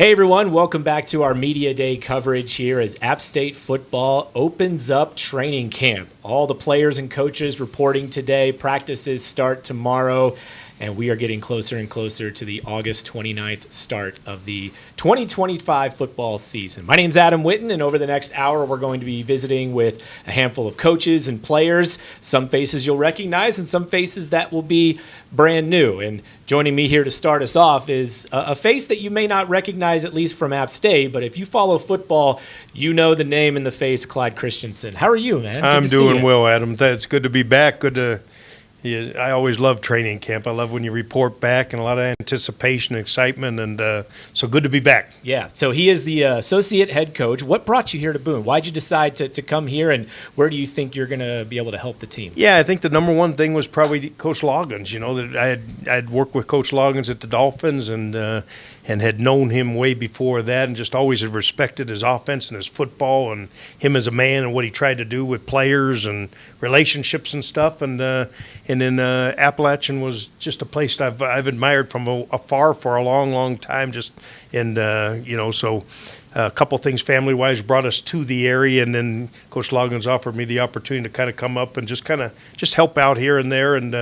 Hey everyone, welcome back to our Media Day coverage here as App State football opens up training camp. All the players and coaches reporting today, practices start tomorrow, and we are getting closer and closer to the August 29th start of the 2025 football season. My name's Adam Witten, and over the next hour, we're going to be visiting with a handful of coaches and players, some faces you'll recognize and some faces that will be brand new. And joining me here to start us off is a face that you may not recognize, at least from App State, but if you follow football, you know the name and the face, Clyde Christensen. How are you, man? I'm doing well, Adam. It's good to be back. I always love training camp. I love when you report back and a lot of anticipation, excitement, and so good to be back. Yeah, so he is the associate head coach. What brought you here to Boone? Why did you decide to come here, and where do you think you're going to be able to help the team? Yeah, I think the number one thing was probably Coach Loggins. You know, that I'd worked with Coach Loggins at the Dolphins and had known him way before that, and just always had respected his offense and his football and him as a man and what he tried to do with players and relationships and stuff. And then Appalachian was just a place that I've admired from afar for a long, long time. So a couple things family-wise brought us to the area, and then Coach Loggins offered me the opportunity to kind of come up and just help out here and there and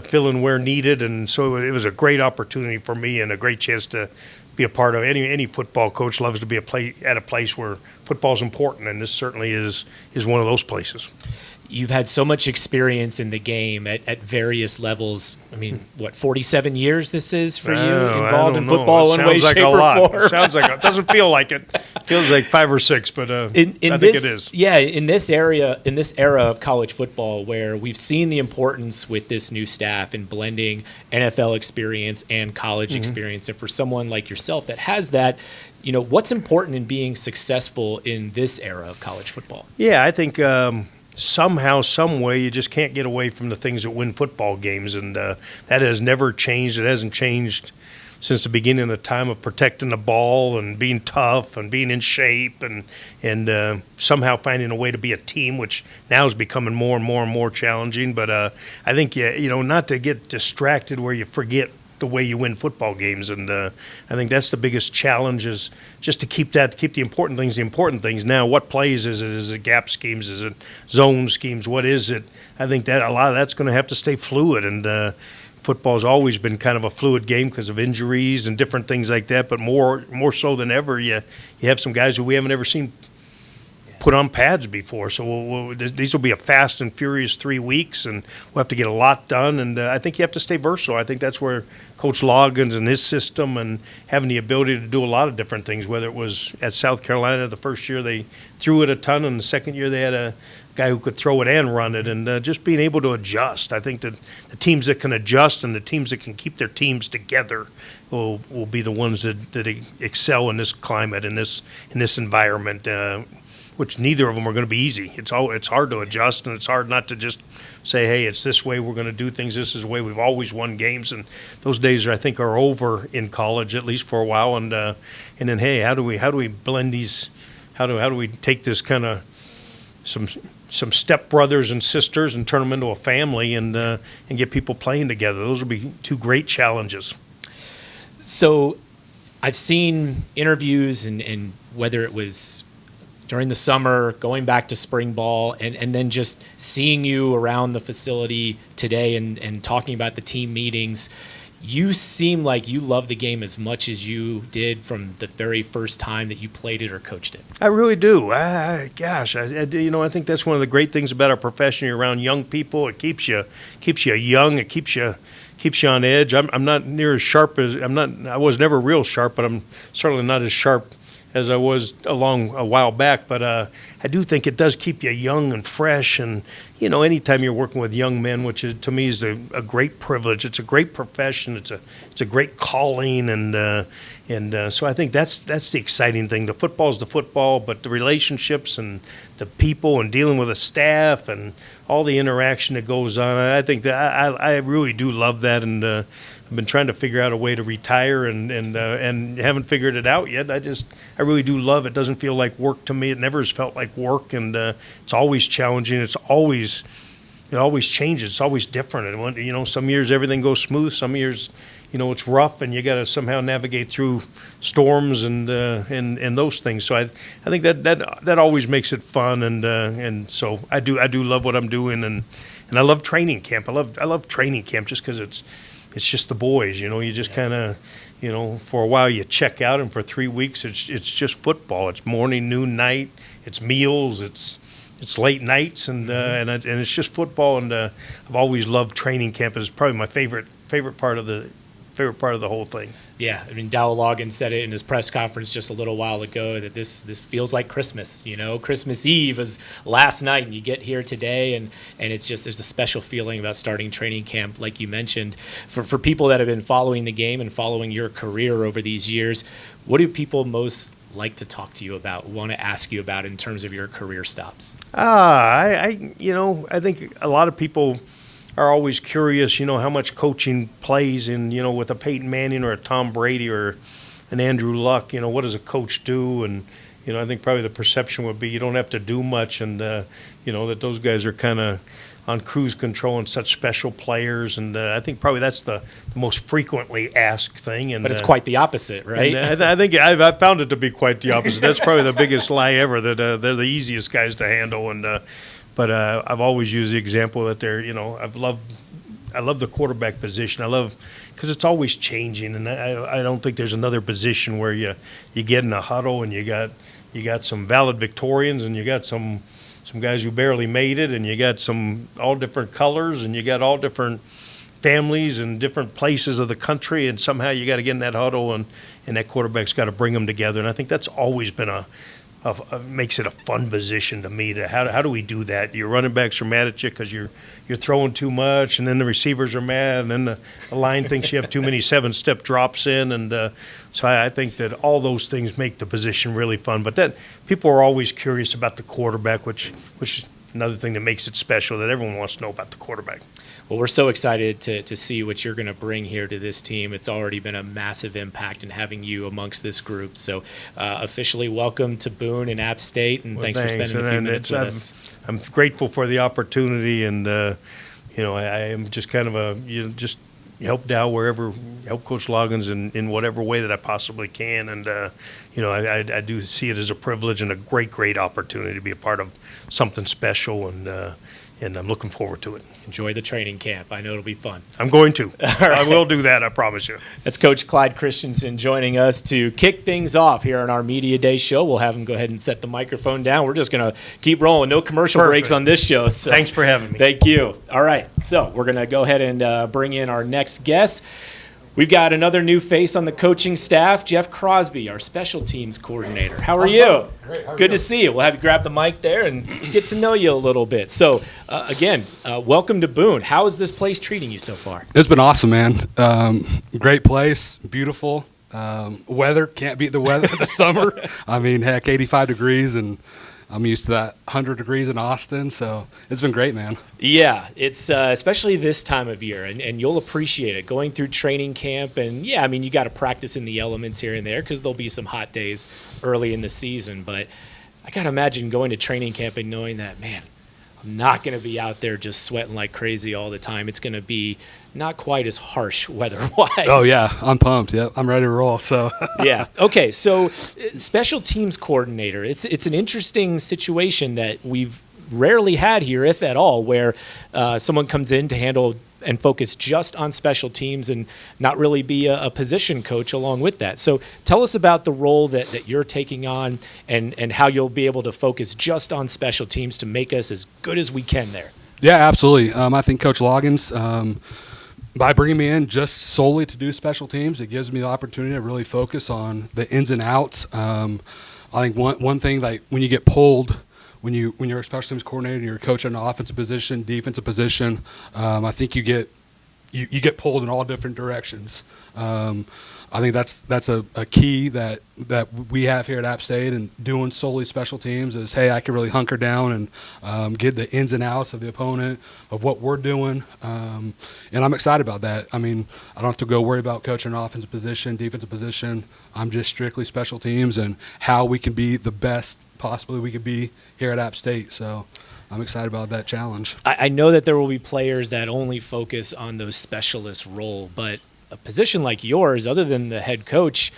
fill in where needed. And so it was a great opportunity for me and a great chance to be a part of. Any football coach loves to be at a place where football is important, and this certainly is one of those places. You've had so much experience in the game at various levels. I mean, 47 years this is for you involved in football one way, shape, or form? It sounds like it. Doesn't feel like it. It feels like 5 or 6, but I think it is. Yeah, in this era of college football where we've seen the importance with this new staff in blending NFL experience and college experience, and for someone like yourself that has that, what's important in being successful in this era of college football? Yeah, I think somehow, some way, you just can't get away from the things that win football games, and that has never changed. It hasn't changed since the beginning of time of protecting the ball and being tough and being in shape and somehow finding a way to be a team, which now is becoming more and more and more challenging. But I think, not to get distracted where you forget the way you win football games, and I think that's the biggest challenge, is just to keep the important things. Now, what plays is it? Is it gap schemes? Is it zone schemes? What is it? I think that a lot of that's going to have to stay fluid, and football's always been kind of a fluid game because of injuries and different things like that. But more so than ever, you have some guys who we haven't ever seen put on pads before. So these will be a fast and furious 3 weeks, and we'll have to get a lot done. And I think you have to stay versatile. I think that's where Coach Loggins and his system and having the ability to do a lot of different things, whether it was at South Carolina the first year they threw it a ton, and the second year they had a guy who could throw it and run it, and just being able to adjust. I think that the teams that can adjust and the teams that can keep their teams together will be the ones that excel in this climate, in this environment, which neither of them are going to be easy. It's hard to adjust, and it's hard not to just say, hey, it's this way we're going to do things. This is the way we've always won games, and those days I think are over in college, at least for a while. And then, hey, how do we blend these? How do we take this kind of some step brothers and sisters and turn them into a family and get people playing together? Those will be two great challenges. So I've seen interviews and whether it was during the summer, going back to spring ball, and then just seeing you around the facility today and talking about the team meetings, you seem like you love the game as much as you did from the very first time that you played it or coached it. I really do. I think that's one of the great things about our profession. You're around young people. It keeps you young. It keeps you on edge. I'm not near as sharp as I was never real sharp, but I'm certainly not as sharp as I was a while back, but I do think it does keep you young and fresh. And anytime you're working with young men, which to me is a great privilege, it's a great profession, it's a great calling, and so I think that's the exciting thing. The football is the football, but the relationships and the people and dealing with a staff and all the interaction that goes on, I think that I really do love that, and I've been trying to figure out a way to retire and haven't figured it out yet. I really do love it. It doesn't feel like work to me. It never has felt like work, and it's always challenging. It always changes. It's always different. And some years everything goes smooth. Some years it's rough, and you got to somehow navigate through storms and those things. So I think that always makes it fun, and so I do love what I'm doing, and I love training camp. I love training camp just because it's just the boys. You just kind of. For a while you check out, and for 3 weeks it's just football. It's morning, noon, night. It's meals. It's late nights, and it's just football. And I've always loved training camp. It's probably my favorite part of the whole thing. Yeah, I mean, Dowell Loggins said it in his press conference just a little while ago that this feels like Christmas. Christmas Eve is last night, and you get here today, and it's just there's a special feeling about starting training camp, like you mentioned. For people that have been following the game and following your career over these years, what do people most like to talk to you about, want to ask you about in terms of your career stops? I think a lot of people are always curious, how much coaching plays in, with a Peyton Manning or a Tom Brady or an Andrew Luck. What does a coach do? And, I think probably the perception would be you don't have to do much, and, that those guys are kind of on cruise control and such special players. And I think probably that's the most frequently asked thing. And, but it's quite the opposite, right? I think I've found it to be quite the opposite. That's probably the biggest lie ever, that they're the easiest guys to handle. And But I've always used the example that I love the quarterback position. I love because it's always changing, and I don't think there's another position where you get in a huddle and you got some valedictorians, and you got some guys who barely made it, and you got some all different colors, and you got all different families and different places of the country, and somehow you got to get in that huddle, and that quarterback's got to bring them together. And I think that's always been makes it a fun position to me. How do we do that? Your running backs are mad at you because you're throwing too much, and then the receivers are mad, and then the line thinks you have too many 7-step drops in, and so I think that all those things make the position really fun. But that people are always curious about the quarterback, which is another thing that makes it special, that everyone wants to know about the quarterback. Well, we're so excited to see what you're going to bring here to this team. It's already been a massive impact in having you amongst this group. So officially welcome to Boone and App State, and thanks for spending a few minutes with us. I'm grateful for the opportunity, and I am just kind of just help help Coach Loggins in whatever way that I possibly can. And, I do see it as a privilege and a great opportunity to be a part of something special, and I'm looking forward to it. Enjoy the training camp. I know it'll be fun. I'm going to. Right. I will do that, I promise you. That's Coach Clyde Christensen joining us to kick things off here on our Media Day show. We'll have him go ahead and set the microphone down. We're just going to keep rolling. No commercial breaks on this show. So thanks for having me. Thank you. All right. So we're going to go ahead and bring in our next guest. We've got another new face on the coaching staff, Jeff Crosby, our special teams coordinator. How are you? Great. How are Good you? to see you. We'll have you grab the mic there and get to know you a little bit. So, again, welcome to Boone. How is this place treating you so far? It's been awesome, man. Great place, beautiful. Weather, can't beat the weather in the summer. I mean, heck, 85 degrees, and I'm used to that 100 degrees in Austin, so it's been great, man. Yeah, it's especially this time of year, and you'll appreciate it. Going through training camp, and yeah, I mean, you got to practice in the elements here and there because there'll be some hot days early in the season. But I got to imagine going to training camp and knowing that, man, I'm not going to be out there just sweating like crazy all the time. It's going to be not quite as harsh weather-wise. Oh, yeah, I'm pumped. Yep, I'm ready to roll. So yeah. Okay, so special teams coordinator, it's an interesting situation that we've rarely had here, if at all, where someone comes in to handle and focus just on special teams and not really be a position coach along with that. So tell us about the role that you're taking on and how you'll be able to focus just on special teams to make us as good as we can there. yeah, absolutely. I think Coach Loggins, by bringing me in just solely to do special teams, it gives me the opportunity to really focus on the ins and outs. I think one thing, like when you get pulled, when you're a special teams coordinator and you're a coach in an offensive position, defensive position, I think you get pulled in all different directions. I think that's a key that we have here at App State, and doing solely special teams is, hey, I can really hunker down and get the ins and outs of the opponent, of what we're doing, and I'm excited about that. I mean, I don't have to go worry about coaching an offensive position, defensive position. I'm just strictly special teams and how we can be the best possibly we could be here at App State. So I'm excited about that challenge. I know that there will be players that only focus on those specialist role, but a position like yours, other than the head coach,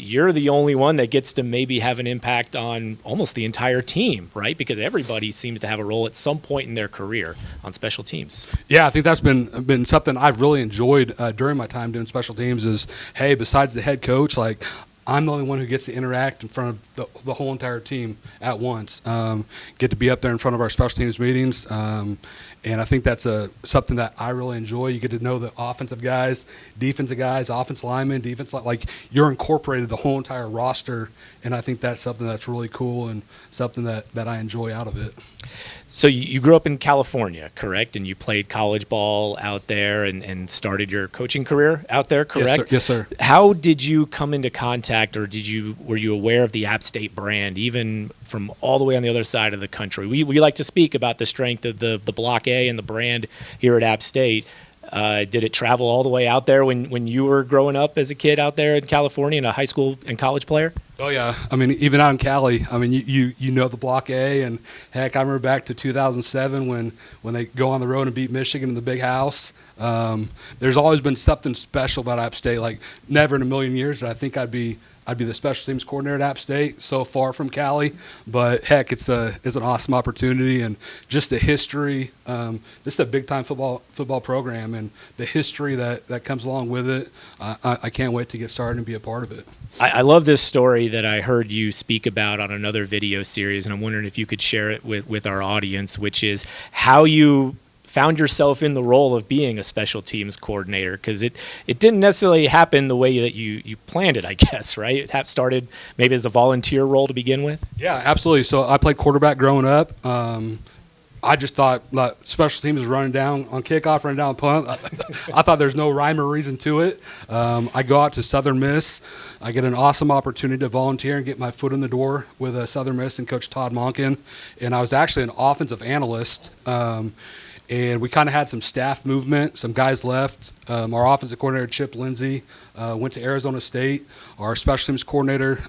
you're the only one that gets to maybe have an impact on almost the entire team, right? Because everybody seems to have a role at some point in their career on special teams. Yeah, I think that's been something I've really enjoyed during my time doing special teams is, hey, besides the head coach, like, I'm the only one who gets to interact in front of the whole entire team at once. Get to be up there in front of our special teams meetings, and I think that's something that I really enjoy. You get to know the offensive guys, defensive guys, offensive linemen, like you're incorporated the whole entire roster, and I think that's something that's really cool and something that I enjoy out of it. So you grew up in California, correct? And you played college ball out there and started your coaching career out there, correct? Yes, sir. How did you come into contact, or were you aware of the App State brand, even from all the way on the other side of the country? We like to speak about the strength of the Block A and the brand here at App State. Did it travel all the way out there when you were growing up as a kid out there in California and a high school and college player? Oh yeah, I mean, even out in Cali, I mean, you know the Block A, and heck, I remember back to 2007 when they go on the road and beat Michigan in the Big House. There's always been something special about App State. Like, never in a million years did I think I'd be the special teams coordinator at App State, so far from Cali. But heck, it's an awesome opportunity, and just the history. This is a big time football program, and the history that comes along with it. I can't wait to get started and be a part of it. I love this story that I heard you speak about on another video series, and I'm wondering if you could share it with our audience, which is how you found yourself in the role of being a special teams coordinator, because it didn't necessarily happen the way that you planned it, I guess, right? It started maybe as a volunteer role to begin with? Yeah, absolutely. So I played quarterback growing up. I just thought like, special teams was running down on kickoff, running down punt. I thought there's no rhyme or reason to it. I go out to Southern Miss. I get an awesome opportunity to volunteer and get my foot in the door with Southern Miss and Coach Todd Monken. And I was actually an offensive analyst. And we kind of had some staff movement. Some guys left. Our offensive coordinator, Chip Lindsey, went to Arizona State. Our special teams coordinator,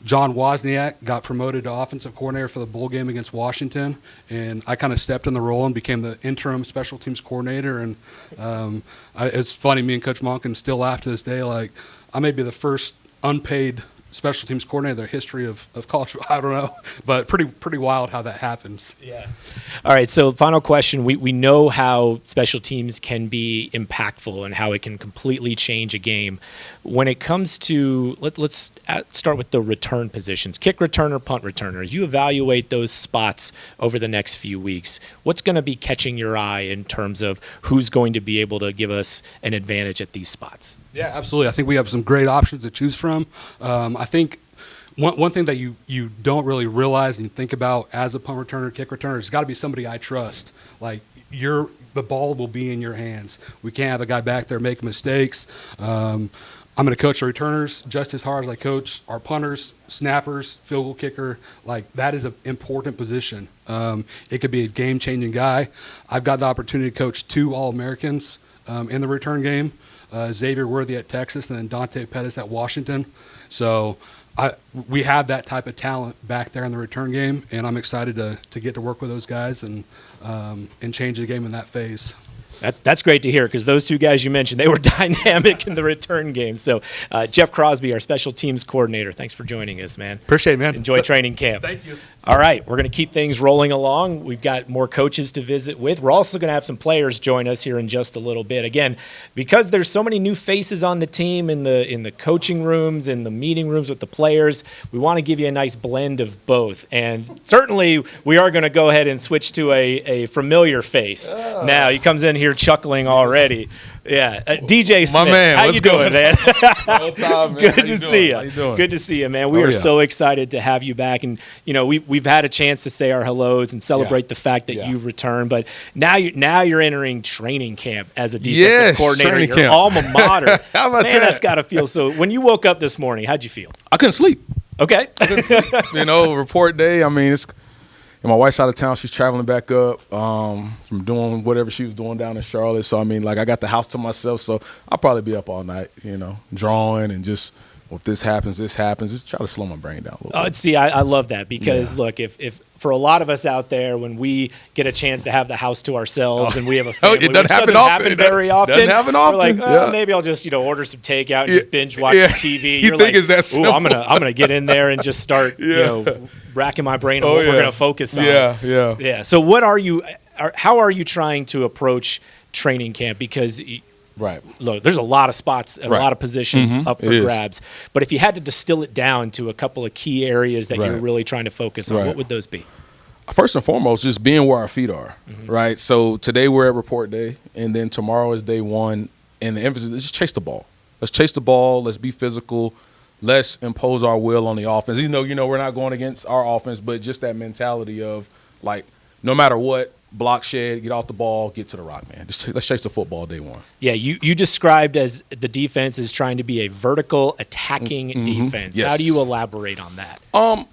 John Wozniak, got promoted to offensive coordinator for the bowl game against Washington. And I kind of stepped in the role and became the interim special teams coordinator. And it's funny, me and Coach Monken still laugh to this day. Like, I may be the first unpaid special teams coordinator in the history of college. I don't know, but pretty wild how that happens. Yeah. All right, so final question. We know how special teams can be impactful and how it can completely change a game. When it comes to, let's start with the return positions, kick returner, punt returner. As you evaluate those spots over the next few weeks, what's going to be catching your eye in terms of who's going to be able to give us an advantage at these spots? Yeah, absolutely. I think we have some great options to choose from. I think one thing that you don't really realize and think about as a punt returner, kick returner, it's got to be somebody I trust. Like, the ball will be in your hands. We can't have a guy back there making mistakes. I'm going to coach our returners just as hard as I coach our punters, snappers, field goal kicker. Like, that is an important position. It could be a game-changing guy. I've got the opportunity to coach 2 All-Americans in the return game. Xavier Worthy at Texas, and then Dante Pettis at Washington. So we have that type of talent back there in the return game, and I'm excited to get to work with those guys and change the game in that phase. That's great to hear, because those 2 guys you mentioned, they were dynamic in the return game. So Jeff Crosby, our special teams coordinator, thanks for joining us, man. Appreciate it, man. Enjoy training camp. Thank you. All right, we're going to keep things rolling along. We've got more coaches to visit with. We're also going to have some players join us here in just a little bit. Again, because there's so many new faces on the team in the coaching rooms, in the meeting rooms with the players, we want to give you a nice blend of both. And certainly we are going to go ahead and switch to a familiar face. Now, he comes in here chuckling already. Yeah, DJ Smith, my man, how what's you doing, man? All time, man. Good to see you. How you doing? Good to see you, man. We are so excited to have you back, and we've had a chance to say our hellos and celebrate the fact that you've returned. But now you're entering training camp as a defensive coordinator. Training Your camp. alma mater. How about man, that? that's got to feel so. When you woke up this morning, how'd you feel? I couldn't sleep. Okay. Report day. I mean, my wife's out of town. She's traveling back up from doing whatever she was doing down in Charlotte. So, I mean, like, I got the house to myself. So I'll probably be up all night, drawing and just well, if this happens, just try to slow my brain down a little bit. See, I love that because, look, if for a lot of us out there, when we get a chance to have the house to ourselves and we have a family, it doesn't which happen doesn't often. happen very often, Doesn't happen often. we're like, Yeah. maybe I'll just order some takeout and just binge watch Yeah. the TV. You You're think like, it's that ooh, I'm simple. gonna get in there and just start racking my brain on what we're gonna focus on. Yeah. So how are you trying to approach training camp? Because Right. look, there's a lot of spots, a lot of positions up for It is. grabs. But if you had to distill it down to a couple of key areas that you're Right. really trying to focus on, Right. what would those be? First and foremost, just being where our feet are, right? So today we're at report day, and then tomorrow is day one, and the emphasis is just chase the ball. Let's chase the ball. Let's be physical. Let's impose our will on the offense. Even though, we're not going against our offense, but just that mentality of, like, no matter what, block shed, get off the ball, get to the rock, man. Let's chase the football day one. Yeah, you described as the defense is trying to be a vertical attacking defense. Yes. How do you elaborate on that?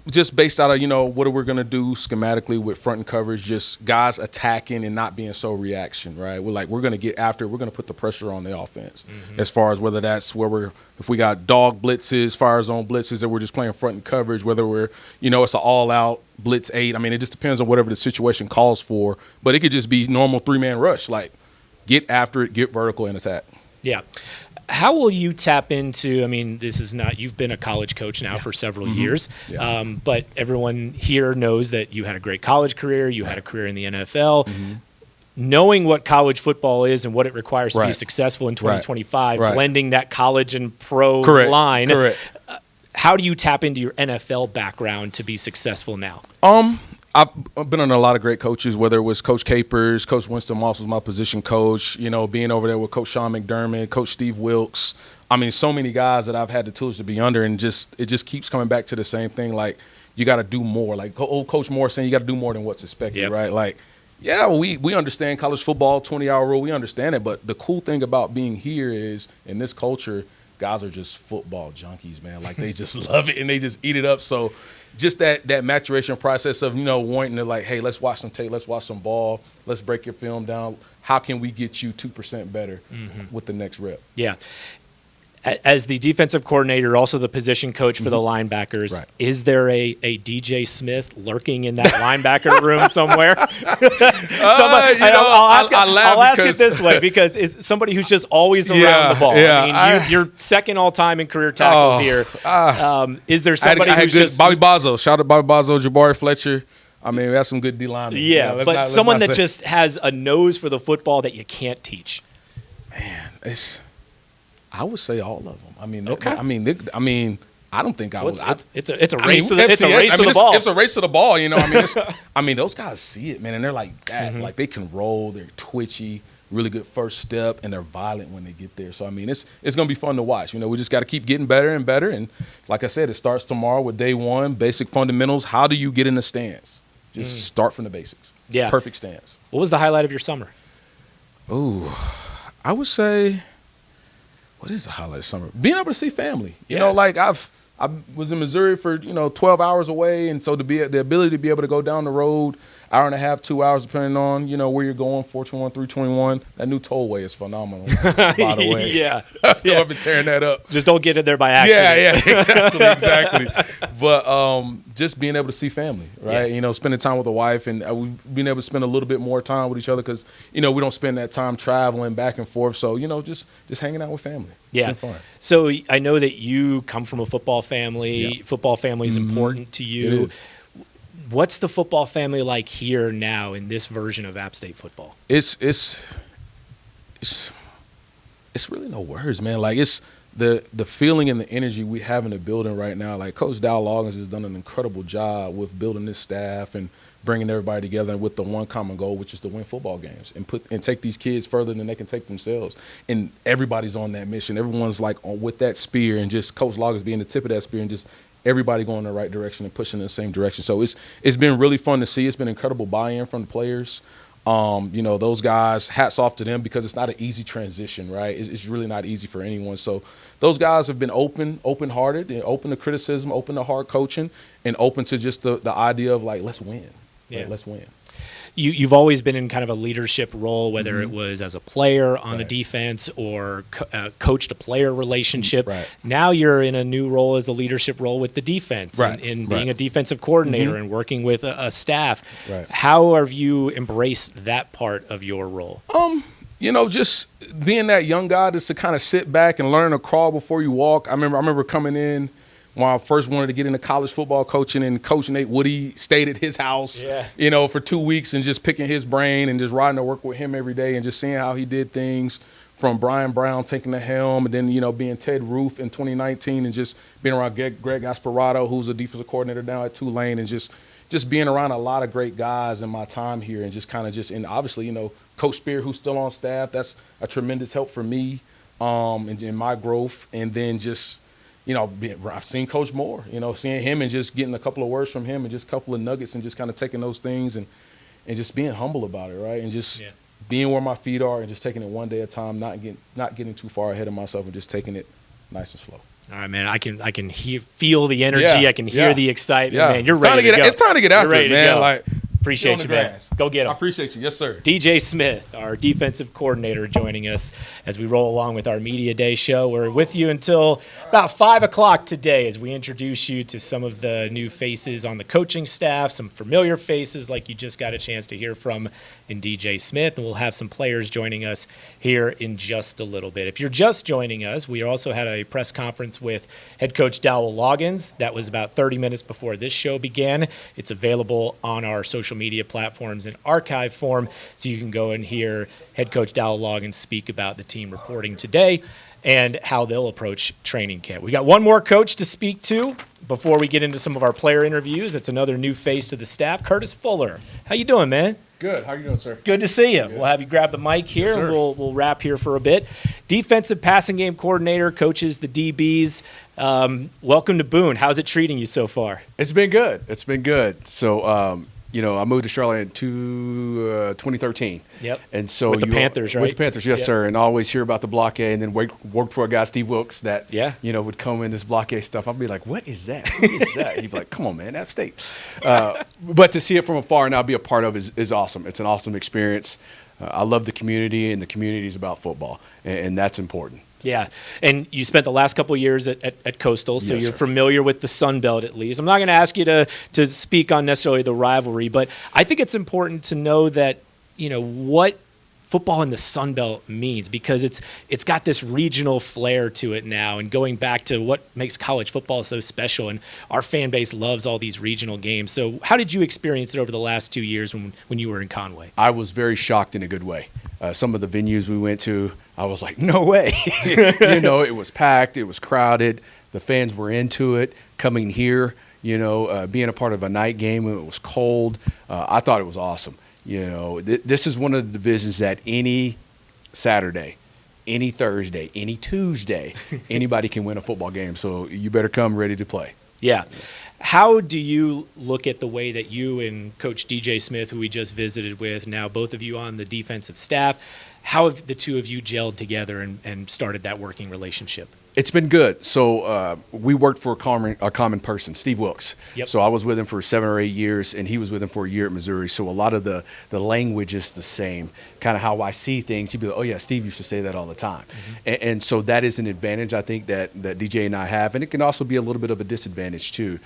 Just based out of, what we're going to do schematically with front and coverage, just guys attacking and not being so reaction, right? We're going to get after it. We're going to put the pressure on the offense as far as whether that's if we got dog blitzes, fire zone blitzes, that we're just playing front and coverage, whether we're, it's an all out blitz 8. I mean, it just depends on whatever the situation calls for, but it could just be normal 3-man rush. Like, get after it, get vertical and attack. Yeah. How will you tap into, this is not, you've been a college coach now for several years, but everyone here knows that you had a great college career, you had a career in the NFL. Knowing what college football is and what it requires to be successful in 2025, blending that college and pro line. Correct. How do you tap into your NFL background to be successful now? I've been under a lot of great coaches, whether it was Coach Capers, Coach Winston Moss was my position coach, being over there with Coach Sean McDermott, Coach Steve Wilkes. So many guys that I've had the tools to be under, and it just keeps coming back to the same thing. Like, you got to do more. Like old Coach Moore saying, you got to do more than what's expected, right? Like, yeah, we understand college football, 20-hour rule. We understand it. But the cool thing about being here is, in this culture, guys are just football junkies, man. Like, they just love it and they just eat it up. So just that maturation process of, wanting to, like, hey, let's watch some tape, let's watch some ball, let's break your film down. How can we get you 2% better with the next rep? Yeah. As the defensive coordinator, also the position coach for the linebackers, is there a DJ Smith lurking in that linebacker room somewhere? I'll ask it this way, because it's somebody who's just always around the ball. You're second all time in career tackles here. Is there somebody who's just Bobby Bozzo? Shout out Bobby Bozzo, Jabari Fletcher. We have some good D linemen. Yeah, but someone that just has a nose for the football that you can't teach. Man, I would say all of them. Okay. I don't think I was. It's a race to the ball. It's a race to the ball. Those guys see it, man, and they're like that. Like, they can roll. They're twitchy. Really good first step, and they're violent when they get there. So it's going to be fun to watch. We just got to keep getting better and better. And like I said, it starts tomorrow with day one, basic fundamentals. How do you get in the stance? Just start from the basics. Yeah, perfect stance. What was the highlight of your summer? Ooh, I would say, what is the highlight of summer? Being able to see family. You know, like I was in Missouri for 12 hours away, and so the ability to be able to go down the road, hour and a half, 2 hours, depending on where you're going, 421, 321. That new tollway is phenomenal. By the way, yeah, I've been tearing that up. Just don't get in there by accident. Yeah, exactly. But just being able to see family, right? Spending time with the wife, and we've been able to spend a little bit more time with each other because we don't spend that time traveling back and forth. So just hanging out with family. Yeah. It's been fun. So I know that you come from a football family. Yeah. Football family is important to you. It is. What's the football family like here now in this version of App State football? It's really no words, man. Like, it's the feeling and the energy we have in the building right now. Like, Coach Dow Loggins has done an incredible job with building this staff and bringing everybody together with the one common goal, which is to win football games and take these kids further than they can take themselves. And everybody's on that mission. Everyone's like with that spear, and just Coach Loggins being the tip of that spear, and just everybody going in the right direction and pushing in the same direction. So it's been really fun to see. It's been incredible buy-in from the players. Those guys, hats off to them, because it's not an easy transition, right? It's really not easy for anyone. So those guys have been open-hearted, and open to criticism, open to hard coaching, and open to just the idea of, like, let's win. Yeah. Like, let's win. you've always been in kind of a leadership role, whether it was as a player on a defense or coach to player relationship. Right. Now you're in a new role as a leadership role with the defense, Right. in being a defensive coordinator and working with a staff. Right. How have you embraced that part of your role? Just being that young guy, just to kind of sit back and learn to crawl before you walk. I remember coming in when I first wanted to get into college football coaching, and Coach Nate Woody stayed at his house, for 2 weeks, and just picking his brain and just riding to work with him every day and just seeing how he did things, from Brian Brown taking the helm, and then, being Ted Roof in 2019, and just being around Greg Gasparotto, who's a defensive coordinator now at Tulane, and just being around a lot of great guys in my time here, and just kind of and obviously, Coach Spear, who's still on staff, that's a tremendous help for me in my growth. And then just, I've seen Coach Moore, seeing him and just getting a couple of words from him and just a couple of nuggets and just kind of taking those things and just being humble about it, right? And just being where my feet are and just taking it one day at a time, not getting too far ahead of myself, and just taking it nice and slow. All right, man. I can feel the energy. I can hear the excitement. Man, you're ready to go. It's time to get out there, man. Go. Like, Appreciate you, man. Go get him. I appreciate you. Yes, sir. DJ Smith, our defensive coordinator, joining us as we roll along with our Media Day show. We're with you until about 5 o'clock today as we introduce you to some of the new faces on the coaching staff, some familiar faces like you just got a chance to hear from in DJ Smith, and we'll have some players joining us here in just a little bit. If you're just joining us, we also had a press conference with head coach Dowell Loggins. That was about 30 minutes before this show began. It's available on our social media platforms in archive form, so you can go and hear head coach Dowell Loggins speak about the team reporting today and how they'll approach training camp. We got one more coach to speak to before we get into some of our player interviews. It's another new face to the staff, Curtis Fuller. How you doing, man? Good. How are you doing, sir? Good to see you. Good. We'll have you grab the mic here, and we'll wrap here for a bit. Defensive passing game coordinator, coaches the DBs. Welcome to Boone. How's it treating you so far? It's been good. It's been good. So, I moved to Charlotte in 2013. Yep. And so with the Panthers, right? With the Panthers, yes, sir. And I always hear about the Block A, and then worked for a guy, Steve Wilkes, that would come in this Block A stuff. I'd be like, "What is that? What is that?" He'd be like, "Come on, man, App State." But to see it from afar and now be a part of is awesome. It's an awesome experience. I love the community, and the community is about football, and that's important. Yeah, and you spent the last couple of years at Coastal, so you're familiar with the Sun Belt at least. I'm not going to ask you to speak on necessarily the rivalry, but I think it's important to know that, what football in the Sun Belt means, because it's got this regional flair to it now, and going back to what makes college football so special, and our fan base loves all these regional games. So how did you experience it over the last 2 years when you were in Conway? I was very shocked in a good way. Some of the venues we went to, I was like, no way. It was packed. It was crowded. The fans were into it. Coming here, being a part of a night game when it was cold, I thought it was awesome. This is one of the divisions that any Saturday, any Thursday, any Tuesday, anybody can win a football game. So you better come ready to play. Yeah. How do you look at the way that you and Coach DJ Smith, who we just visited with, now both of you on the defensive staff, how have the two of you gelled together and started that working relationship? It's been good. So we worked for a common person, Steve Wilkes. Yep. So I was with him for 7 or 8 years, and he was with him for a year at Missouri. So a lot of the language is the same, kind of how I see things. He'd be like, "Oh, yeah, Steve used to say that all the time." Mm-hmm. And so that is an advantage, I think, that DJ and I have. And it can also be a little bit of a disadvantage, too,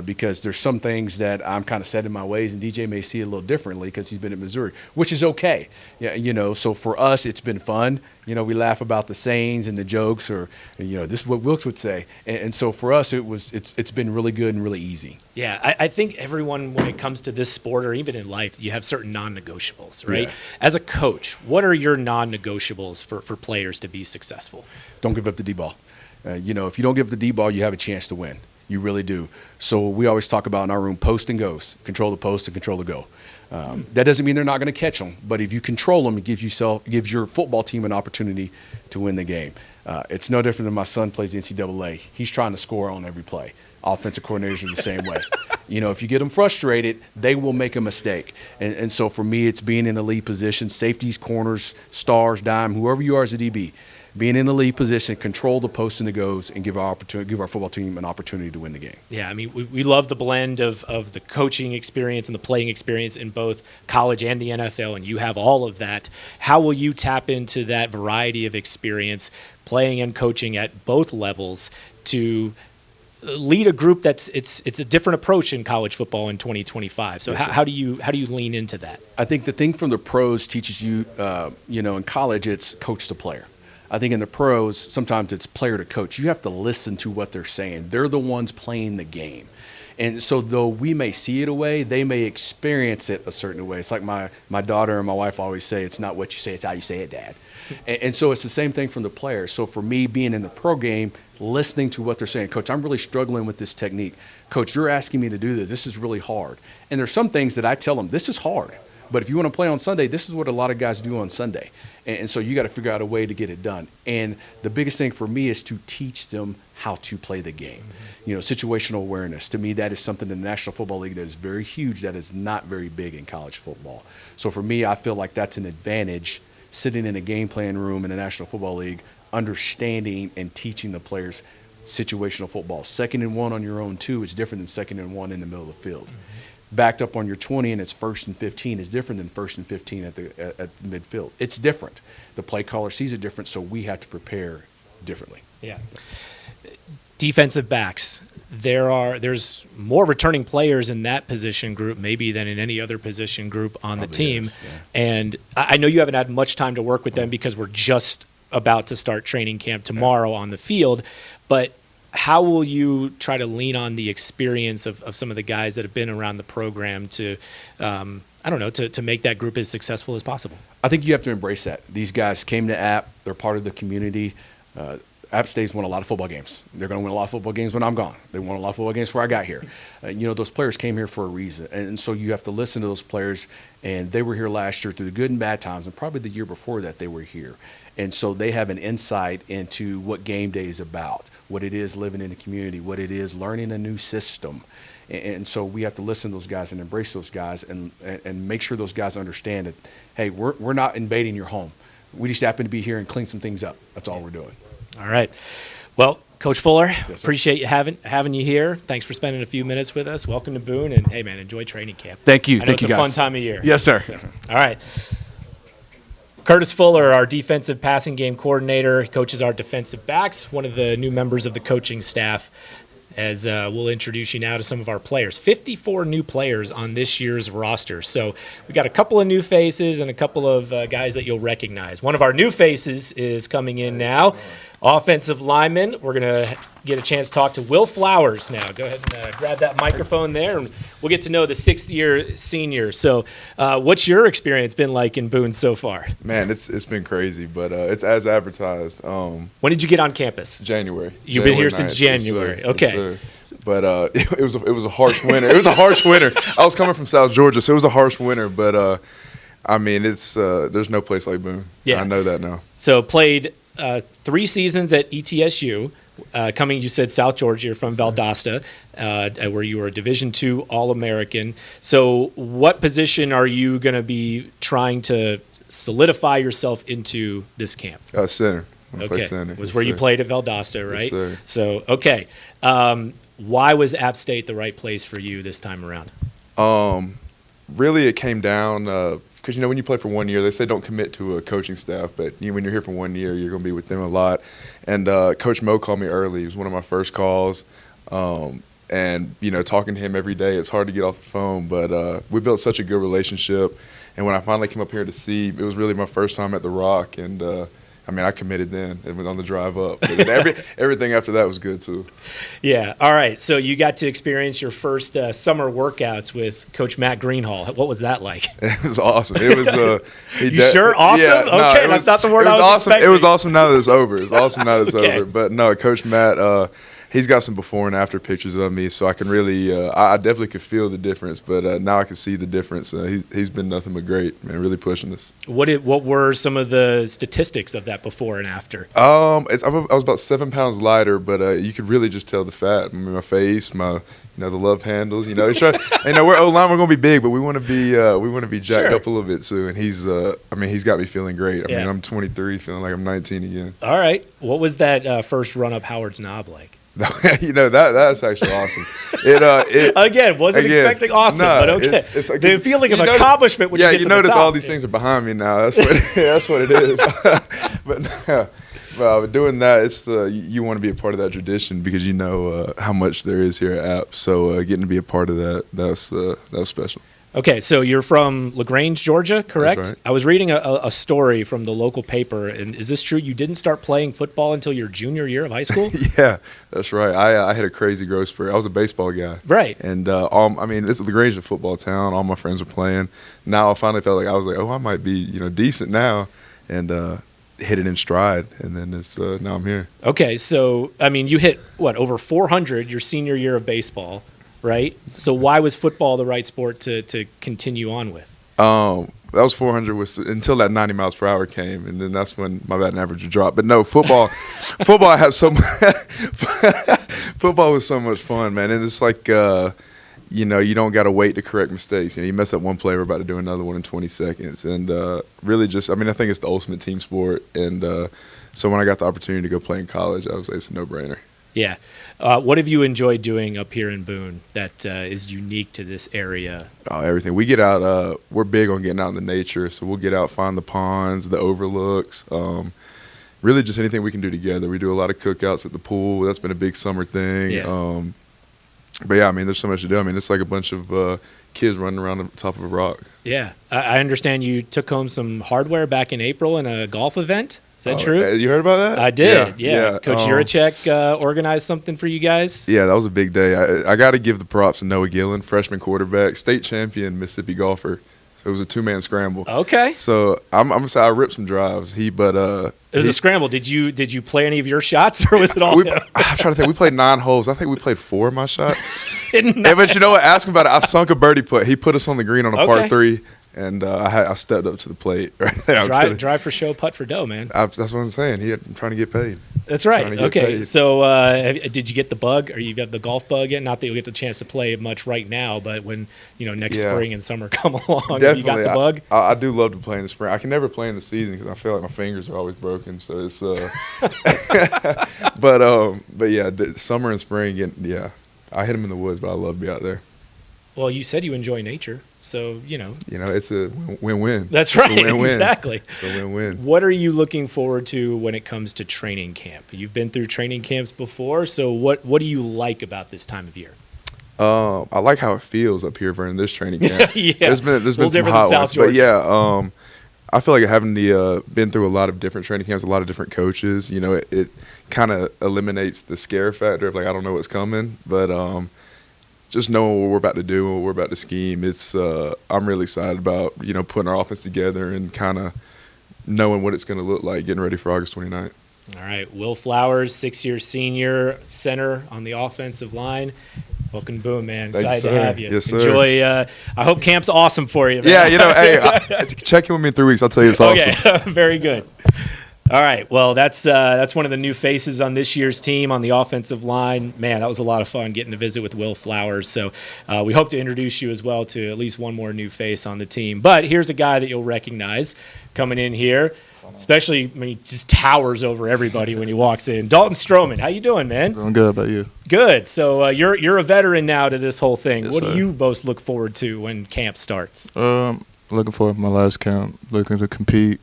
because there's some things that I'm kind of set in my ways, and DJ may see it a little differently because he's been at Missouri, which is okay. Yeah, so for us, it's been fun. We laugh about the sayings and the jokes, or this is what Wilkes would say, and so for us, it's been really good and really easy. Yeah, I think everyone, when it comes to this sport or even in life, you have certain non-negotiables, right? Yeah. As a coach, what are your non-negotiables for players to be successful? Don't give up the D-ball. If you don't give up the D-ball, you have a chance to win. You really do. So we always talk about in our room, post and goes. Control the post and control the go. That doesn't mean they're not going to catch them, but if you control them, it gives your football team an opportunity to win the game. It's no different than my son plays the NCAA. He's trying to score on every play. Offensive coordinators are the same way. If you get them frustrated, they will make a mistake. And so for me, it's being in a lead position, safeties, corners, stars, dime, whoever you are as a DB. being in the lead position, control the posts and the goes, and give our football team an opportunity to win the game. Yeah, I mean, we love the blend of the coaching experience and the playing experience in both college and the NFL, and you have all of that. How will you tap into that variety of experience, playing and coaching at both levels, to lead a group it's a different approach in college football in 2025? So Yes, how do you lean into that? I think the thing from the pros teaches you, in college it's coach to player. I think in the pros, sometimes it's player to coach. You have to listen to what they're saying. They're the ones playing the game. And so though we may see it a way, they may experience it a certain way. It's like my daughter and my wife always say, it's not what you say, it's how you say it, Dad. And so it's the same thing from the players. So for me, being in the pro game, listening to what they're saying, Coach, I'm really struggling with this technique. Coach, you're asking me to do this. This is really hard. And there's some things that I tell them, this is hard. But if you want to play on Sunday, this is what a lot of guys do on Sunday. And so you got to figure out a way to get it done. And the biggest thing for me is to teach them how to play the game. Situational awareness. To me, that is something in the National Football League that is very huge, that is not very big in college football. So for me, I feel like that's an advantage, sitting in a game plan room in the National Football League, understanding and teaching the players situational football. 2nd and 1 on your own 2 is different than 2nd and 1 in the middle of the field. Backed up on your 20 and it's 1st and 15 is different than 1st and 15 at midfield. It's different. The play caller sees it different, so we have to prepare differently. Yeah. Defensive backs. There's more returning players in that position group maybe than in any other position group on the team. Is, yeah. And I know you haven't had much time to work with them because we're just about to start training camp tomorrow on the field, but how will you try to lean on the experience of some of the guys that have been around the program to, to make that group as successful as possible? I think you have to embrace that. These guys came to App. They're part of the community. App State's won a lot of football games. They're going to win a lot of football games when I'm gone. They won a lot of football games before I got here. Those players came here for a reason. And so you have to listen to those players. And they were here last year through the good and bad times, and probably the year before that they were here. And so they have an insight into what game day is about, what it is living in the community, what it is learning a new system. And so we have to listen to those guys and embrace those guys and make sure those guys understand that, hey, we're not invading your home. We just happen to be here and clean some things up. That's all we're doing. All right. Well, Coach Fuller, Yes, appreciate you having you here. Thanks for spending a few minutes with us. Welcome to Boone, and hey, man, enjoy training camp. Thank you. I know Thank it's you, a guys. fun time of year. Yes, sir. So, all right. Curtis Fuller, our defensive passing game coordinator, he coaches our defensive backs, one of the new members of the coaching staff, as we'll introduce you now to some of our players. 54 new players on this year's roster. So we got a couple of new faces and a couple of guys that you'll recognize. One of our new faces is coming in now. Offensive lineman. We're going to get a chance to talk to Will Flowers now. Go ahead and grab that microphone there, and we'll get to know the 6th-year senior. So what's your experience been like in Boone so far? Man, it's been crazy, but it's as advertised. When did you get on campus? January. You've been here January since 9th. Yes, January. sir. Okay. Yes, sir. But it was a harsh winter. It was a harsh winter. I was coming from South Georgia, so it was a harsh winter. But it's there's no place like Boone. Yeah. I know that now. So played 3 seasons at ETSU. Coming, you said South Georgia. You're from Valdosta, where you were a Division II All-American. So what position are you going to be trying to solidify yourself into this camp? Center. I play Okay, center. was Yes, where you sir. played at Valdosta, right? Yes, sir. So, okay. Why was App State the right place for you this time around? Really, it came down because when you play for 1 year, they say don't commit to a coaching staff, but when you're here for 1 year, you're going to be with them a lot. And Coach Mo called me early. It was one of my first calls. And talking to him every day, it's hard to get off the phone, but we built such a good relationship. And when I finally came up here to see, it was really my first time at the Rock, and I committed then. It was on the drive up. But then everything after that was good too. Yeah. All right. So you got to experience your first summer workouts with Coach Matt Greenhall. What was that like? It was awesome. It was. You sure? Awesome? Yeah, no, Okay, that's not the word it was I was awesome. expecting. It was awesome now that it's over. It's awesome now that it's Okay. over. But no, Coach Matt, he's got some before and after pictures of me, so I can really, I definitely could feel the difference. But now I can see the difference. He's been nothing but great, man. Really pushing us. What were some of the statistics of that before and after? I was about 7 pounds lighter, but you could really just tell the fat. I mean, my face, the love handles. You know, we're O-line, we're gonna be big, but we want to be jacked Sure. up a little bit too. And he's got me feeling great. I Yeah. mean, I'm 23, feeling like I'm 19 again. All right. What was that first run up Howard's Knob like? That's actually awesome. It Again, wasn't expecting awesome, no, but okay. it's like- the feeling of you notice- accomplishment when you get to you the notice top. all these things are behind me now. That's what it is. But doing that, it's you want to be a part of that tradition because you know how much there is here at App. So getting to be a part of that was special. Okay, so you're from LaGrange, Georgia, correct? That's right. I was reading a story from the local paper, and is this true? You didn't start playing football until your junior year of high school? Yeah, that's right. I had a crazy growth spurt. I was a baseball guy. Right. And this is LaGrange, a football town. All my friends were playing. Now I finally felt like I was like, oh, I might be decent now, and hit it in stride. And then it's now I'm here. Okay, so I mean, you hit over 400 your senior year of baseball, right? So why was football the right sport to continue on with? That was 400 until that 90 miles per hour came, and then that's when my batting average would drop. But no, football had football was so much fun, man. And it's like you don't got to wait to correct mistakes. You mess up one play, we're about to do another one in 20 seconds. And really just, I think it's the ultimate team sport. And so when I got the opportunity to go play in college, I was like, it's a no-brainer. Yeah. What have you enjoyed doing up here in Boone that is unique to this area? Oh, everything. We get out, we're big on getting out in the nature. So we'll get out, find the ponds, the overlooks, really just anything we can do together. We do a lot of cookouts at the pool. That's been a big summer thing. Yeah. But yeah, there's so much to do. It's like a bunch of kids running around the top of a rock. Yeah. I understand you took home some hardware back in April in a golf event. Is that true? You heard about that? I did, yeah. Coach Yurachek. Yurachek organized something for you guys? Yeah, that was a big day. I got to give the props to Noah Gillen, freshman quarterback, state champion Mississippi golfer. So it was a two-man scramble. Okay. So I'm gonna say I ripped some drives. It was a scramble. Did you play any of your shots, or was it all him? I'm trying to think. We played 9 holes. I think we played 4 of my shots. Isn't Yeah, but you know what? Ask him about it. I sunk a birdie putt. He put us on the green on a par Okay. 3, and I stepped up to the plate. Right there. Drive for show, putt for dough, man. That's what I'm saying. I'm trying to get paid. That's Trying right. to get Okay. paid. So did you get the bug, or you got the golf bug yet? Not that you'll get the chance to play much right now, but when next Yeah. spring and summer come along, Definitely. you got the bug? I do love to play in the spring. I can never play in the season because I feel like my fingers are always broken. So it's but yeah, summer and spring. Yeah, I hit them in the woods, but I love to be out there. Well, you said you enjoy nature, so It's a win-win. That's It's a right. win-win. Exactly. It's a win-win. What are you looking forward to when it comes to training camp? You've been through training camps before, so what do you like about this time of year? I like how it feels up here during this training camp. Yeah. There's been A little some different hot than ones, South but Georgia. yeah, I feel like having been through a lot of different training camps, a lot of different coaches. It kind of eliminates the scare factor of like I don't know what's coming, but just knowing what we're about to do and what we're about to scheme, I'm really excited about putting our offense together and kind of knowing what it's going to look like, getting ready for August 29th. All right, Will Flowers, 6-year senior, center on the offensive line. Welcome, Boone, man. Thank you, Excited to sir. have you. Yes, sir. Enjoy. I hope camp's awesome for you, man. Yeah, hey, check in with me in 3 weeks. I'll tell you it's awesome. Okay, very good. All right, well, that's one of the new faces on this year's team on the offensive line. Man, that was a lot of fun getting to visit with Will Flowers. So we hope to introduce you as well to at least one more new face on the team. But here's a guy that you'll recognize coming in here, especially when he just towers over everybody when he walks in. Dalton Stroman, how you doing, man? Doing good. About you? Good. So you're a veteran now to this whole thing. Yes, What sir. do you most look forward to when camp starts? Looking for my last camp. Looking to compete.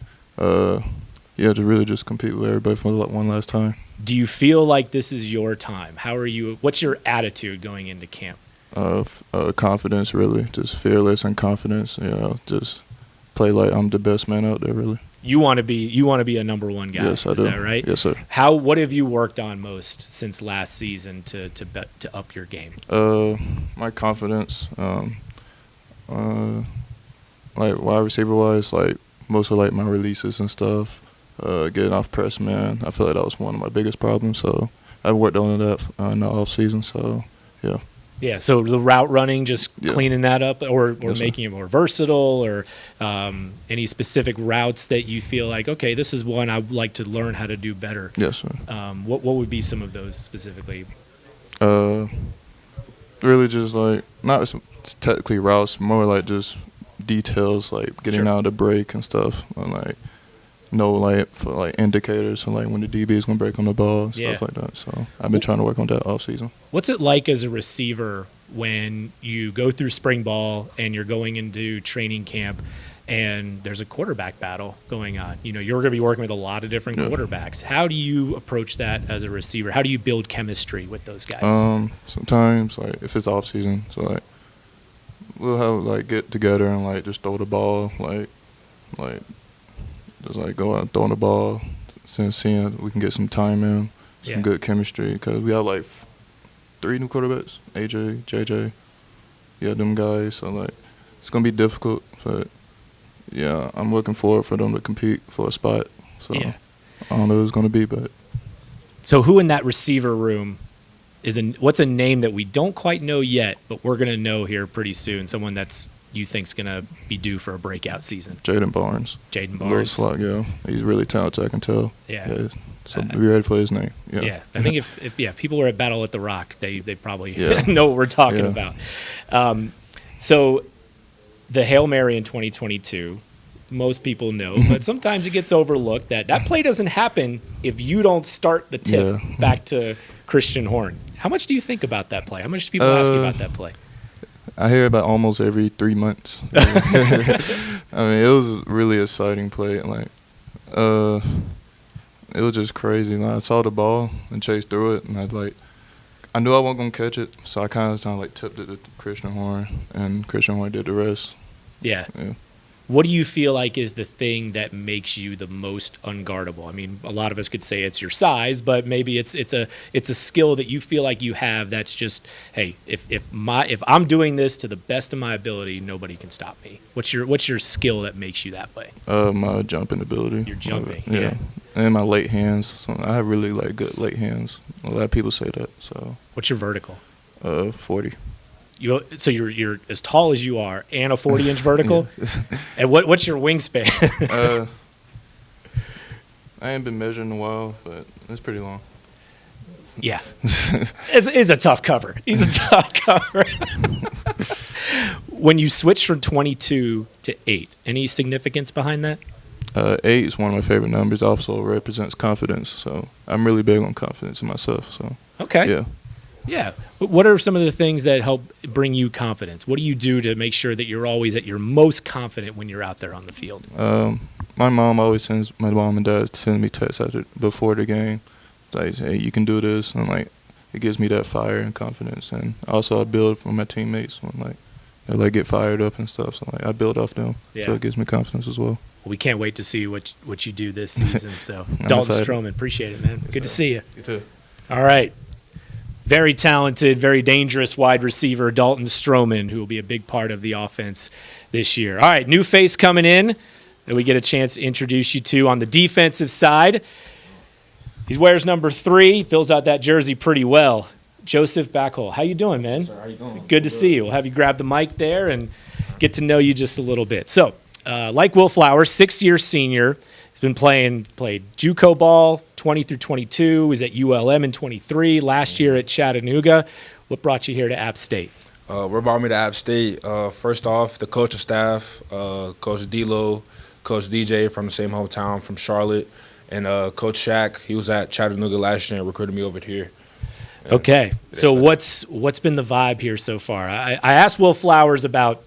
To really just compete with everybody for one last time. Do you feel like this is your time? How are you? What's your attitude going into camp? Confidence, really, just fearless and confidence. Just play like I'm the best man out there. Really. You want to be a number one guy. Yes, I is do. that right? Yes, sir. What have you worked on most since last season to up your game? My confidence. Like wide receiver wise, like mostly like my releases and stuff. Getting off press man. I feel like that was one of my biggest problems. So I worked on that in the off season. So yeah. Yeah, so the route running, just Yeah. cleaning that up, or Yes, sir. making it more versatile, or any specific routes that you feel like, okay, this is one I'd like to learn how to do better. Yes, sir. What would be some of those specifically? Really just like not technically routes, more like just details, like getting Sure. out of the break and stuff, and like know like for like indicators, so like when the DB is gonna break on the ball and Yeah. stuff like that. So I've been trying to work on that all season. What's it like as a receiver when you go through spring ball and you're going into training camp and there's a quarterback battle going on? You know, you're going to be working with a lot of different Yeah. quarterbacks. How do you approach that as a receiver? How do you build chemistry with those guys? Sometimes like if it's off season, so like we'll have like get together and like just throw the ball, like just like go out and throw the ball, seeing we can get some time in, some Yeah. good chemistry, because we have like 3 new quarterbacks, AJ, JJ, yeah, them guys. So like it's gonna be difficult, but yeah, I'm looking forward for them to compete for a spot. So Yeah. I don't know who it's gonna be, but So who in that receiver room what's a name that we don't quite know yet, but we're going to know here pretty soon? Someone that's you think's going to be due for a breakout season? Jaden Barnes. Jaden Little Barnes. slot, yeah. He's really talented, I can tell. Yeah. So be ready for his name. Yeah. Yeah, I think if people were at Battle at the Rock, they probably Yeah. know what we're talking Yeah. about. So the Hail Mary in 2022, most people know, but sometimes it gets overlooked that play doesn't happen if you don't start the tip Yeah. back to Christian Horn. How much do you think about that play? How much do people ask you about that play? I hear about almost every 3 months. I mean, it was a really exciting play. And like, it was just crazy. Like, I saw the ball and chased through it, and I knew I wasn't gonna catch it, so I kind of like tipped it to Christian Horn, and Christian Horn did the rest. Yeah. Yeah. What do you feel like is the thing that makes you the most unguardable? I mean, a lot of us could say it's your size, but maybe it's a skill that you feel like you have that's just, hey, if I'm doing this to the best of my ability, nobody can stop me. What's your skill that makes you that way? My jumping ability. Your jumping, Yeah. yeah. And my late hands. So I have really like good late hands. A lot of people say that. So What's your vertical? 40. So you're as tall as you are and a 40-inch vertical? And what's your wingspan? I ain't been measuring in a while, but it's pretty long. Yeah. It's a tough cover. He's a tough cover. When you switch from 22 to 8, any significance behind that? 8 is one of my favorite numbers. Also represents confidence. So I'm really big on confidence in myself. So Okay. yeah. Yeah. What are some of the things that help bring you confidence? What do you do to make sure that you're always at your most confident when you're out there on the field? My mom and dad send me texts before the game, like, hey, you can do this, and like it gives me that fire and confidence. And also I build from my teammates when like they like get fired up and stuff. So like I build off them, Yeah. so it gives me confidence as well. We can't wait to see what you do this season. So I'm Dalton excited. Stroman, appreciate it, man. Good to see you. You too. All right. Very talented, very dangerous wide receiver, Dalton Stroman, who will be a big part of the offense this year. All right, new face coming in that we get a chance to introduce you to on the defensive side. He wears number 3, fills out that jersey pretty well. Joseph Backhole, how you doing, man? Sir, how you doing? Good to see you. We'll have you grab the mic there and get to know you just a little bit. So, like Will Flowers, 6-year senior. He's been played JUCO ball, 20 through 22. Was at ULM in 23. Last year at Chattanooga. What brought you here to App State? What brought me to App State? First off, the coaching staff, Coach D'Lo, Coach DJ from the same hometown from Charlotte, and Coach Shaq. He was at Chattanooga last year and recruited me over here. Okay. So what's been the vibe here so far? I asked Will Flowers about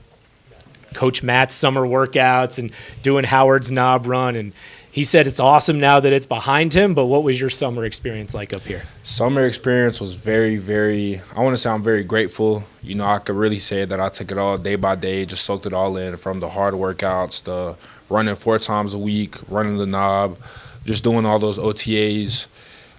Coach Matt's summer workouts and doing Howard's Knob Run, and he said it's awesome now that it's behind him, but what was your summer experience like up here? Summer experience was very, very, I want to say I'm very grateful. You know, I could really say that I took it all day by day, just soaked it all in, from the hard workouts, the running 4 times a week, running the knob, just doing all those OTAs.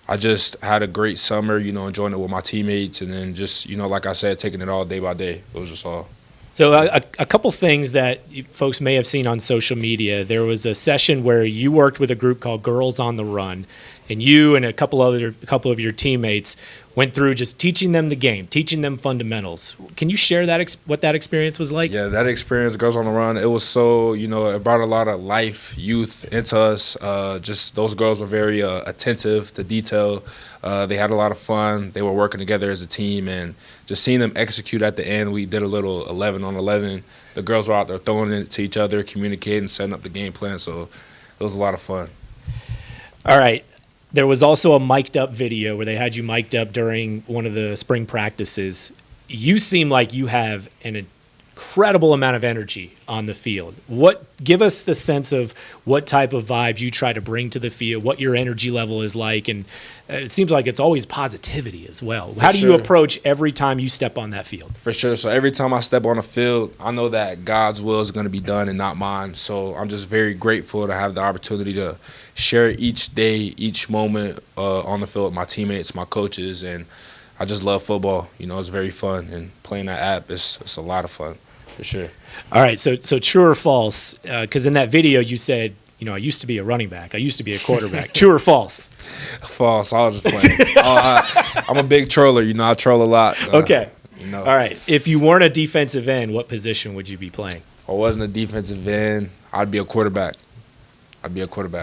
I just had a great summer, you know, enjoying it with my teammates, and then just, you know, like I said, taking it all day by day. It was just all. So a couple things that folks may have seen on social media. There was a session where you worked with a group called Girls on the Run, and you and a couple of your teammates went through just teaching them the game, teaching them fundamentals. Can you share what that experience was like? Yeah, that experience, Girls on the Run, it was so, it brought a lot of life, youth into us. Just those girls were very attentive to detail. They had a lot of fun. They were working together as a team, and just seeing them execute at the end, we did a little 11 on 11. The girls were out there throwing it to each other, communicating, setting up the game plan, so it was a lot of fun. All right. There was also a mic'd up video where they had you mic'd up during one of the spring practices. You seem like you have an incredible amount of energy on the field. Give us the sense of what type of vibes you try to bring to the field, what your energy level is like, and it seems like it's always positivity as well. How do you approach every time you step on that field? For sure. So every time I step on the field, I know that God's will is going to be done and not mine. So I'm just very grateful to have the opportunity to share each day, each moment on the field with my teammates, my coaches, and I just love football. It's very fun, and playing that app it's a lot of fun, for sure. All right, so true or false? Because in that video you said, I used to be a running back. I used to be a quarterback. True or false? False. I was just playing. I'm a big troller. I troll a lot. Okay. All right. If you weren't a defensive end, what position would you be playing? If I wasn't a defensive end, I'd be a quarterback.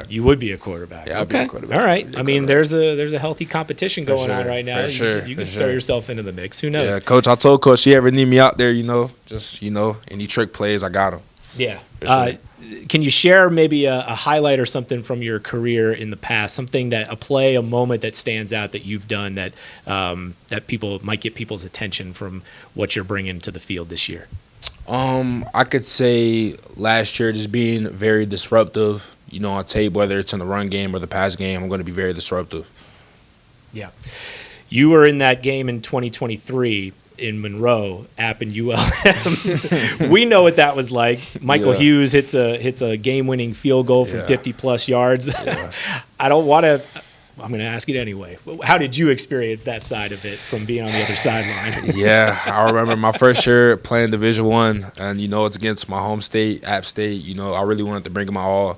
You would be a quarterback. Yeah, I'd be a quarterback. All right. I mean, there's a healthy competition going on right now. You can throw sure. yourself into the mix. Who knows? Yeah, Coach. I told Coach, you ever need me out there, just any trick plays, I got them. Yeah. Sure. Can you share maybe a highlight or something from your career in the past, something a moment that stands out that you've done that people might get people's attention from what you're bringing to the field this year? I could say last year just being very disruptive, on tape, whether it's in the run game or the pass game, I'm going to be very disruptive. Yeah. You were in that game in 2023 in Monroe, App and ULM. We know what that was like. Michael Hughes hits a game-winning field goal from 50-plus yards. Yeah. I'm going to ask it anyway. How did you experience that side of it from being on the other sideline? Yeah, I remember my first year playing Division I, and, it's against my home state, App State. I really wanted to bring it my all.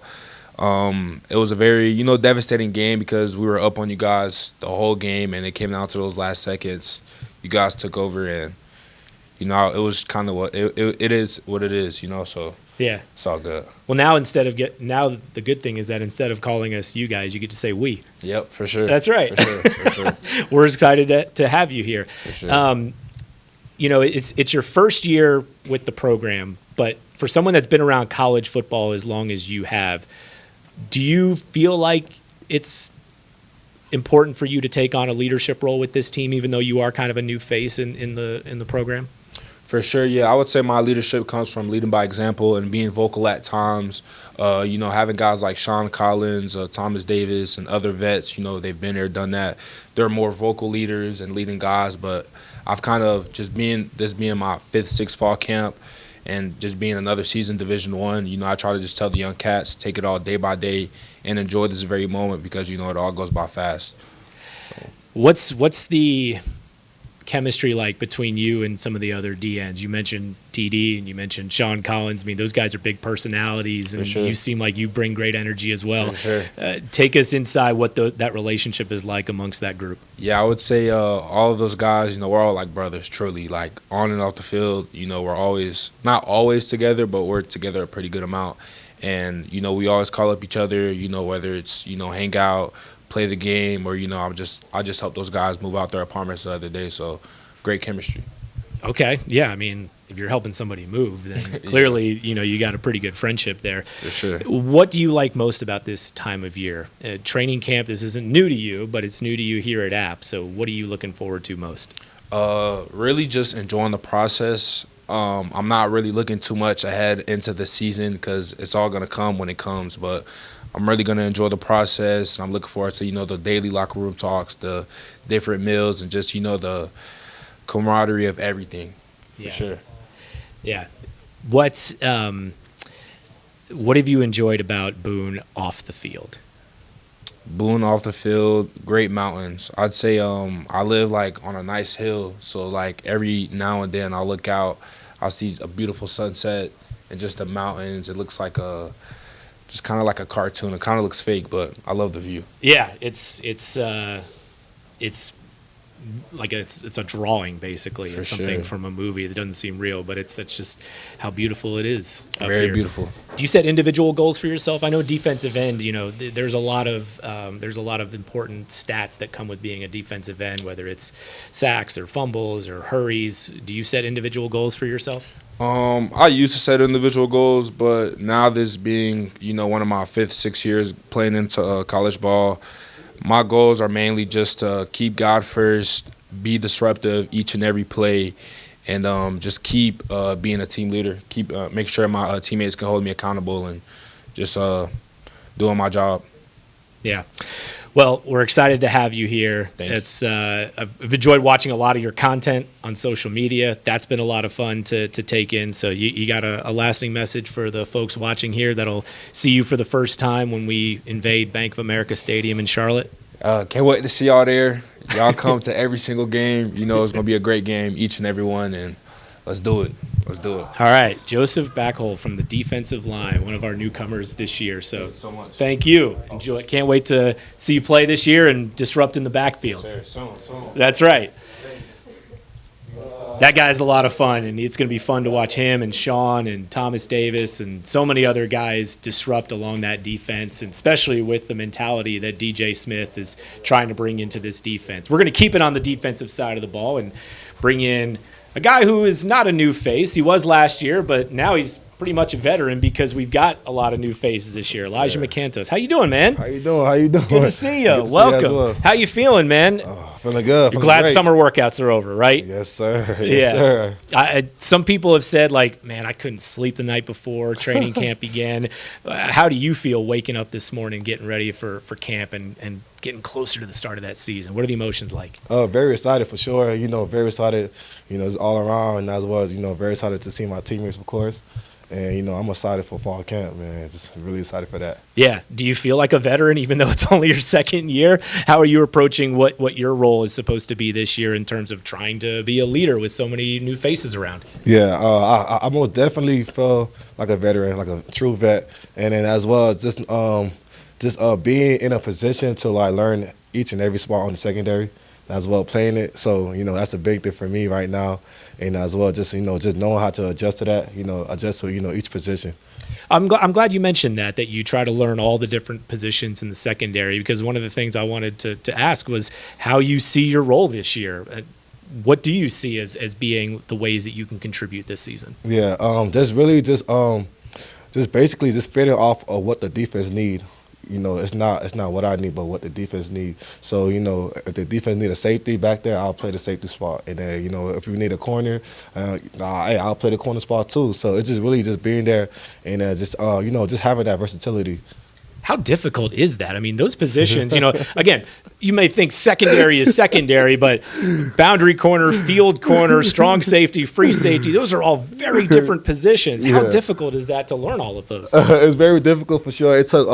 It was a very, devastating game because we were up on you guys the whole game, and it came down to those last seconds. You guys took over, and, it was kind of it is what it is, so yeah, it's all good. Well, now the good thing is that instead of calling us you guys, you get to say we. Yep, for sure. That's right. For sure. We're excited to have you here. For sure. It's your first year with the program, but for someone that's been around college football as long as you have, do you feel like it's important for you to take on a leadership role with this team, even though you are kind of a new face in the program? For sure, yeah. I would say my leadership comes from leading by example and being vocal at times. Having guys like Sean Collins, Thomas Davis, and other vets, they've been there, done that. They're more vocal leaders and leading guys, but I've kind of just being my 5th, 6th fall camp and just being another season Division I, I try to just tell the young cats, take it all day by day and enjoy this very moment because, it all goes by fast. So. What's the chemistry like between you and some of the other DNs? You mentioned TD and you mentioned Sean Collins. I mean, those guys are big personalities, and you seem like you bring great energy as well. For sure. Take us inside what that relationship is like amongst that group. Yeah, I would say all of those guys, we're all like brothers, truly. Like on and off the field, we're always, not always together, but we're together a pretty good amount. And, we always call up each other, whether it's, hang out, play the game, or I just helped those guys move out their apartments the other day. So great chemistry. Okay, yeah. I mean, if you're helping somebody move, then clearly you got a pretty good friendship there. For sure. What do you like most about this time of year? Training camp. This isn't new to you, but it's new to you here at App. So what are you looking forward to most? Really just enjoying the process. I'm not really looking too much ahead into the season because it's all going to come when it comes, but I'm really going to enjoy the process. I'm looking forward to, the daily locker room talks, the different meals, and just, the camaraderie of everything, for sure. Yeah. What have you enjoyed about Boone off the field? Boone off the field, great mountains. I'd say I live like on a nice hill, so like every now and then I'll look out, I'll see a beautiful sunset and just the mountains. It looks like just kind of like a cartoon. It kind of looks fake, but I love the view. Yeah, it's like it's a drawing basically. For It's something sure. from a movie that doesn't seem real, but that's just how beautiful it is up Very here. beautiful. Do you set individual goals for yourself? I know defensive end. There's a lot of important stats that come with being a defensive end, whether it's sacks or fumbles or hurries. Do you set individual goals for yourself? I used to set individual goals, but now this being, one of my 5th, 6th years playing into college ball, my goals are mainly just to keep God first, be disruptive each and every play, and just keep being a team leader. Make sure my teammates can hold me accountable and just doing my job. Yeah. Well, we're excited to have you here. Thank you. I've enjoyed watching a lot of your content on social media. That's been a lot of fun to take in. So you got a lasting message for the folks watching here that'll see you for the first time when we invade Bank of America Stadium in Charlotte? Can't wait to see y'all there. Y'all come to every single game. It's going to be a great game, each and every one, and let's do it. Let's do it. All right. Joseph Backhole from the defensive line, one of our newcomers this year. So, so much. Thank you. Enjoy. Can't wait to see you play this year and disrupt in the backfield. Soon. That's right. That guy's a lot of fun, and it's going to be fun to watch him and Sean and Thomas Davis and so many other guys disrupt along that defense, and especially with the mentality that DJ Smith is trying to bring into this defense. We're going to keep it on the defensive side of the ball and bring in a guy who is not a new face. He was last year, but now he's pretty much a veteran because we've got a lot of new faces this year. Elijah McCantos. How you doing, man? How you doing? Good to see you. Good to see you Welcome. as well. How you feeling, man? Feeling good. You're Feeling glad great. summer workouts are over, right? Yes, sir. Yeah. Yes, sir. Some people have said, like, man, I couldn't sleep the night before training camp began. How do you feel waking up this morning, getting ready for camp and getting closer to the start of that season? What are the emotions like? Very excited for sure. Very excited. It's all around, and as well as very excited to see my teammates, of course. And I'm excited for fall camp, man. Just really excited for that. Yeah. Do you feel like a veteran, even though it's only your second year? How are you approaching what your role is supposed to be this year in terms of trying to be a leader with so many new faces around? Yeah, I most definitely feel like a veteran, like a true vet, and then as well as just being in a position to like learn each and every spot on the secondary, as well playing it. So that's a big thing for me right now, and as well just just knowing how to adjust to that, adjust to each position. I'm glad you mentioned that you try to learn all the different positions in the secondary, because one of the things I wanted to ask was how you see your role this year. What do you see as being the ways that you can contribute this season? Yeah, just basically just fitting off of what the defense need. It's not what I need, but what the defense need. So, if the defense need a safety back there, I'll play the safety spot. And then, if we need a corner, I'll play the corner spot too. So it's just really just being there and just having that versatility. How difficult is that? I mean, those positions, again, you may think secondary is secondary, but boundary corner, field corner, strong safety, free safety, those are all very different positions. How difficult is that to learn all of those? It's very difficult for sure. It took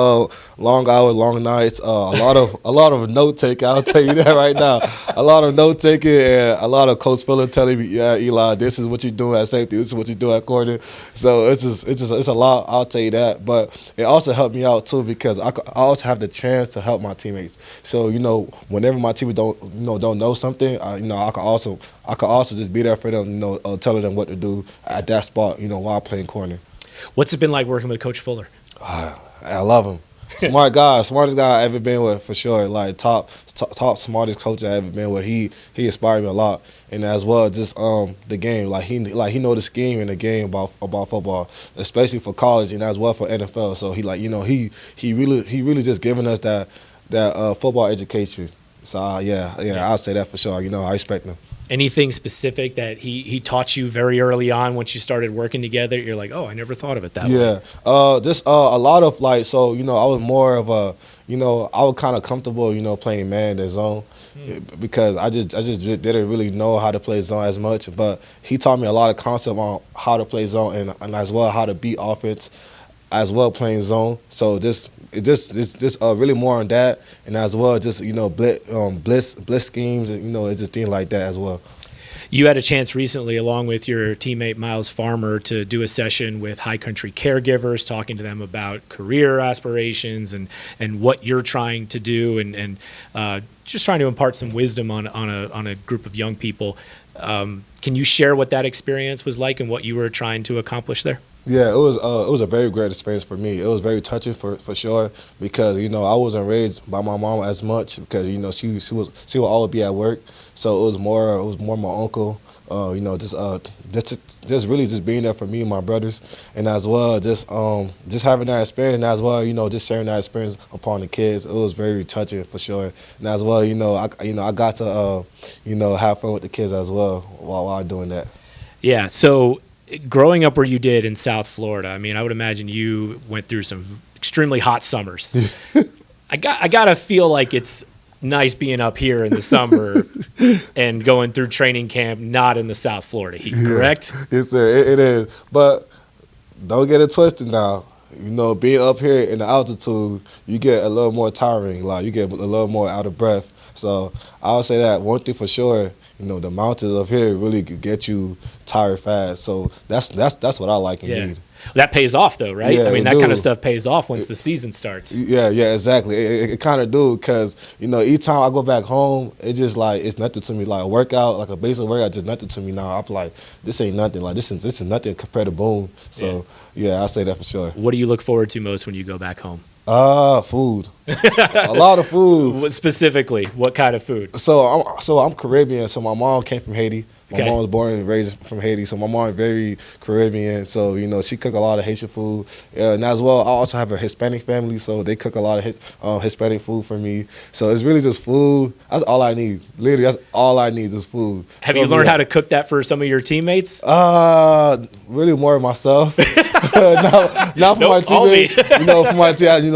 long hours, long nights, a lot of note taking. I'll tell you that right now. A lot of note taking and a lot of Coach Fuller telling me, "Yeah, Eli, this is what you do at safety. This is what you do at corner." So it's a lot. I'll tell you that. But it also helped me out too, because I also have the chance to help my teammates. So whenever my teammates don't know something, I can also just be there for them, telling them what to do at that spot, while playing corner. What's it been like working with Coach Fuller? I love him. Smart guy, smartest guy I ever been with for sure. Like top smartest coach I ever been with. He inspired me a lot, and as well just the game. He know the scheme in the game about football, especially for college and as well for NFL. So he really just giving us that football education. So I'll say that for sure. I respect him. Anything specific that he taught you very early on once you started working together? You're like, oh, I never thought of it that way. Yeah, just a lot of I was more of a, I was kind of comfortable, playing man than zone, because I just didn't really know how to play zone as much. But he taught me a lot of concept on how to play zone and as well how to beat offense, as well playing zone. So it's really more on that, and as well just blitz schemes, and it's just things like that as well. You had a chance recently, along with your teammate Miles Farmer, to do a session with high country caregivers, talking to them about career aspirations and what you're trying to do, and just trying to impart some wisdom on a group of young people. Can you share what that experience was like and what you were trying to accomplish there? Yeah, it was a very great experience for me. It was very touching for sure because I wasn't raised by my mom as much because she would always be at work. So it was more my uncle. Just really just being there for me and my brothers, and as well just having that experience, and as well just sharing that experience upon the kids. It was very touching for sure, and as well I got to have fun with the kids as well while doing that. Yeah. So growing up where you did in South Florida, I mean, I would imagine you went through some extremely hot summers. I gotta feel like it's nice being up here in the summer and going through training camp not in the South Florida heat, correct? Yes, sir. It is. But don't get it twisted now. Being up here in the altitude, you get a little more tiring. Like, you get a little more out of breath. So I'll say that one thing for sure, the mountains up here really could get you tired fast. So that's what I like indeed. Yeah. That pays off though, right? Yeah, I mean, that do. kind of stuff pays off once the season starts. Yeah, exactly. It kind of do because, each time I go back home, it's just like, it's nothing to me. Like a workout, like a basic workout, just nothing to me now. I'm like, this ain't nothing. Like, this is nothing compared to boom. So, yeah, I'll say that for sure. What do you look forward to most when you go back home? Food. A lot of food. What specifically, what kind of food? So I'm Caribbean. So my mom came from Haiti. My mom was born and raised from Haiti, so my mom is very Caribbean. So she cook a lot of Haitian food, and as well, I also have a Hispanic family, so they cook a lot of Hispanic food for me. So it's really just food. That's all I need. Literally, that's all I need is food. Have you learned how to cook that for some of your teammates? Really more myself. Not for my teammates. For my team,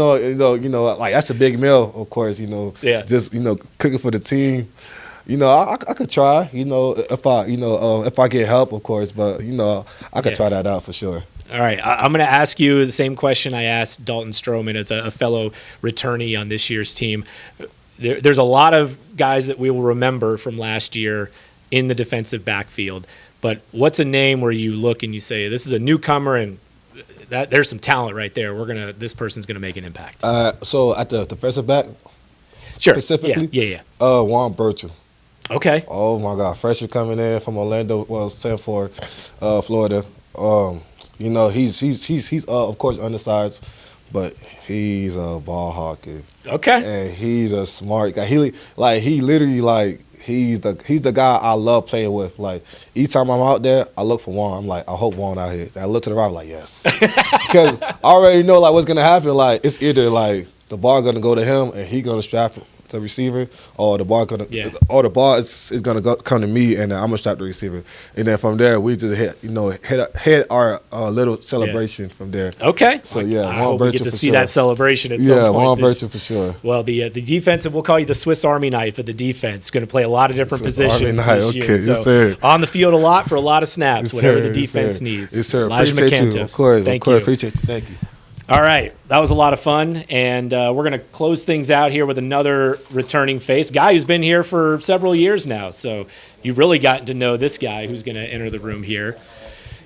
like that's a big meal, of course. Yeah. Just cooking for the team. I could try, if I get help, of course, but, I could try that out for sure. All right. I'm going to ask you the same question I asked Dalton Stroman as a fellow returnee on this year's team. There's a lot of guys that we will remember from last year in the defensive backfield, but what's a name where you look and you say, this is a newcomer and there's some talent right there. This person's going to make an impact. So at the defensive back, sure. Specifically? Yeah. Juan Burchell. Okay. Oh my God, freshman coming in from Orlando, Sanford, Florida. He's of course undersized, but he's a ball hawk. Okay. And he's a smart guy. He literally he's the guy I love playing with. Like each time I'm out there, I look for Juan. I'm like, I hope Juan out here. And I look to the right, I'm like, yes, because I already know what's gonna happen. Like it's either the ball gonna go to him and he gonna strap the receiver, or the ball is gonna come to me, and I'm gonna strap the receiver, and then from there we just hit our little celebration from there. Okay. So I hope we get to see that celebration at some point. Yeah, Juan Burchell for sure. Well, the defense, we'll call you the Swiss Army knife of the defense. Going to play a lot of different positions this year. So on the field a lot for a lot of snaps, whatever the defense needs. Yes, sir. Elijah Appreciate McCantos. you. Of course. Thank you. Appreciate you. Thank you. All right. That was a lot of fun, and we're going to close things out here with another returning face, guy who's been here for several years now. So you've really gotten to know this guy who's going to enter the room here.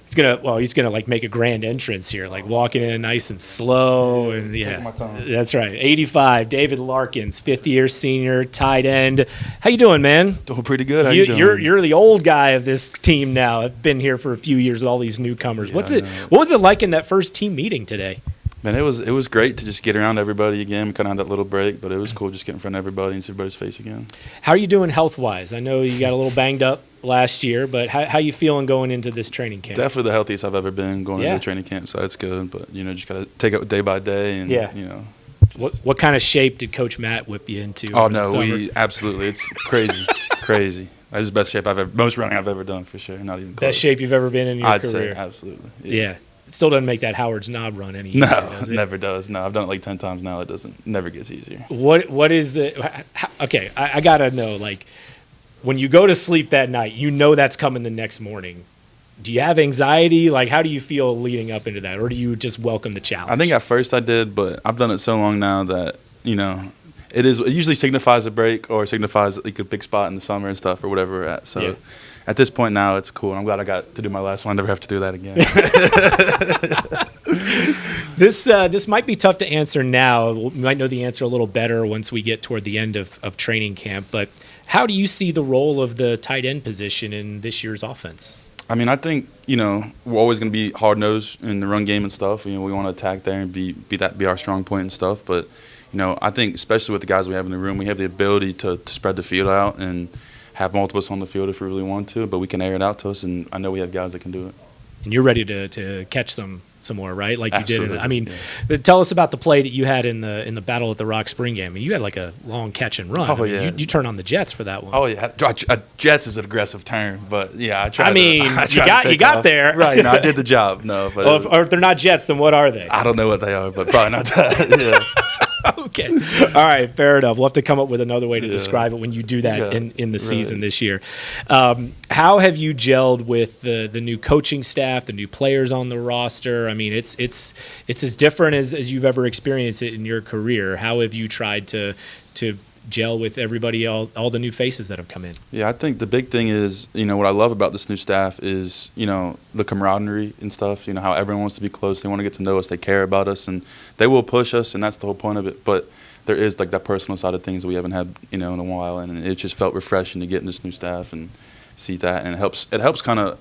He's gonna make a grand entrance here, like walking in nice and slow, and Take my time. That's right. 85, David Larkins, 5th-year senior, tight end. How you doing, man? Doing pretty good. How you doing? You're the old guy of this team now. I've been here for a few years with all these newcomers. Yeah, What was it like in that first team meeting today? Man, it was great to just get around everybody again. Kind of had that little break, but it was cool just getting in front of everybody and see everybody's face again. How are you doing health-wise? I know you got a little banged up last year, but how you feeling going into this training camp? Definitely the healthiest I've ever been going into the training camp, so that's good. But just gotta take it day by day, and What kind of shape did Coach Matt whip you into? Oh no, it's crazy. That's the best shape most running I've ever done for sure. Not even close. Best shape you've ever been in your I'd career? say absolutely. Yeah. It still doesn't make that Howard's Knob run any easier, does it? Never does. No, I've done it like 10 times now. It never gets easier. What is it? Okay, I gotta know. Like, when you go to sleep that night, that's coming the next morning. Do you have anxiety? Like, how do you feel leading up into that, or do you just welcome the challenge? I think at first I did, but I've done it so long now that it usually signifies a break or signifies like a big spot in the summer and stuff or whatever we're at. So. at this point now, it's cool. I'm glad I got to do my last one. Never have to do that again. This might be tough to answer now. We might know the answer a little better once we get toward the end of training camp. But how do you see the role of the tight end position in this year's offense? I mean, I think, we're always going to be hard-nosed in the run game and stuff. We want to attack there and be our strong point and stuff. But, I think especially with the guys we have in the room, we have the ability to spread the field out and have multiple on the field if we really want to. But we can air it out to us, and I know we have guys that can do it. And you're ready to catch some more, right? Like Absolutely, you did. Tell us about the play that you had in the Battle at the Rock Spring game. I mean, you had like a long catch and run. Oh, yeah. You turned on the Jets for that one. Oh, yeah. Jets is an aggressive term, but, yeah, I tried. You got there. Right, I did the job. No, but well, or if they're not Jets, then what are they? I don't know what they are, but probably not that. Yeah. Okay. All right. Fair enough. We'll have to come up with another way to describe it when you do that in the season this year. How have you gelled with the new coaching staff, the new players on the roster? I mean, it's as different as you've ever experienced it in your career. How have you tried to gel with everybody, all the new faces that have come in? Yeah, I think the big thing is, what I love about this new staff is, the camaraderie and stuff, how everyone wants to be close. They want to get to know us. They care about us, and they will push us, and that's the whole point of it. But there is, like, that personal side of things that we haven't had, in a while, and it just felt refreshing to get in this new staff and see that. And it helps kind of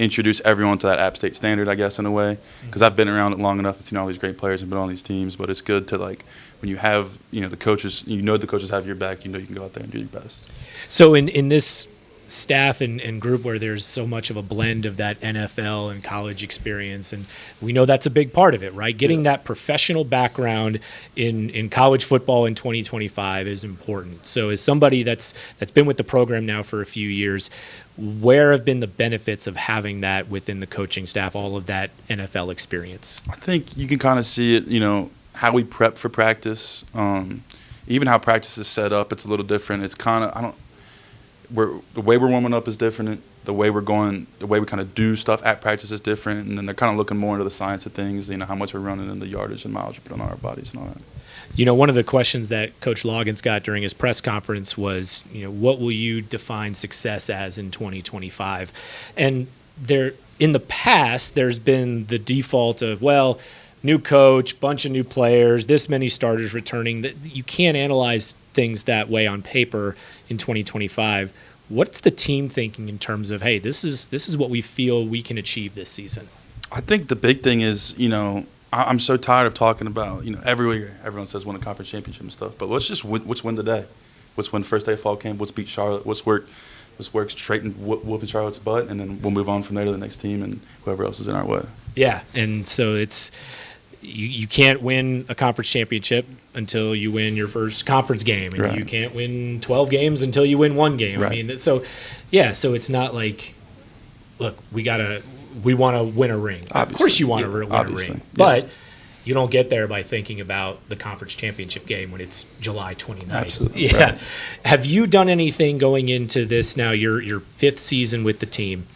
introduce everyone to that App State standard, I guess, in a way, because I've been around it long enough and seen all these great players and been on these teams. But it's good to, like, when you have, the coaches, the coaches have your back, you can go out there and do your best. So in this staff and group where there's so much of a blend of that NFL and college experience, and we know that's a big part of it, right? Getting that professional background in college football in 2025 is important. So as somebody that's been with the program now for a few years, where have been the benefits of having that within the coaching staff, all of that NFL experience? I think you can kind of see it, how we prep for practice, even how practice is set up. It's a little different. It's kind of the way we're warming up is different. The way we kind of do stuff at practice is different. And then they're kind of looking more into the science of things. How much we're running and the yardage and miles we put on our bodies and all that. One of the questions that Coach Loggins got during his press conference was, what will you define success as in 2025? And in the past, there's been the default of, well, new coach, bunch of new players, this many starters returning. That you can't analyze things that way on paper in 2025. What's the team thinking in terms of, hey, this is what we feel we can achieve this season? I think the big thing is, I'm so tired of talking about, every year everyone says win a conference championship and stuff, but let's win today. Let's win first day of fall camp. Let's beat Charlotte. Let's work straight and whooping Charlotte's butt, and then we'll move on from there to the next team and whoever else is in our way. Yeah, and so it's you can't win a conference championship until you win your first conference game, and you can't win 12 games until you win one game. Right. I mean, so it's not like, look, we want to win a ring. Obviously. Of course you want to win a ring, but you don't get there by thinking about the conference championship game when it's July 29th. Absolutely. Yeah. Right. Have you done anything going into this now, your fifth season with the team?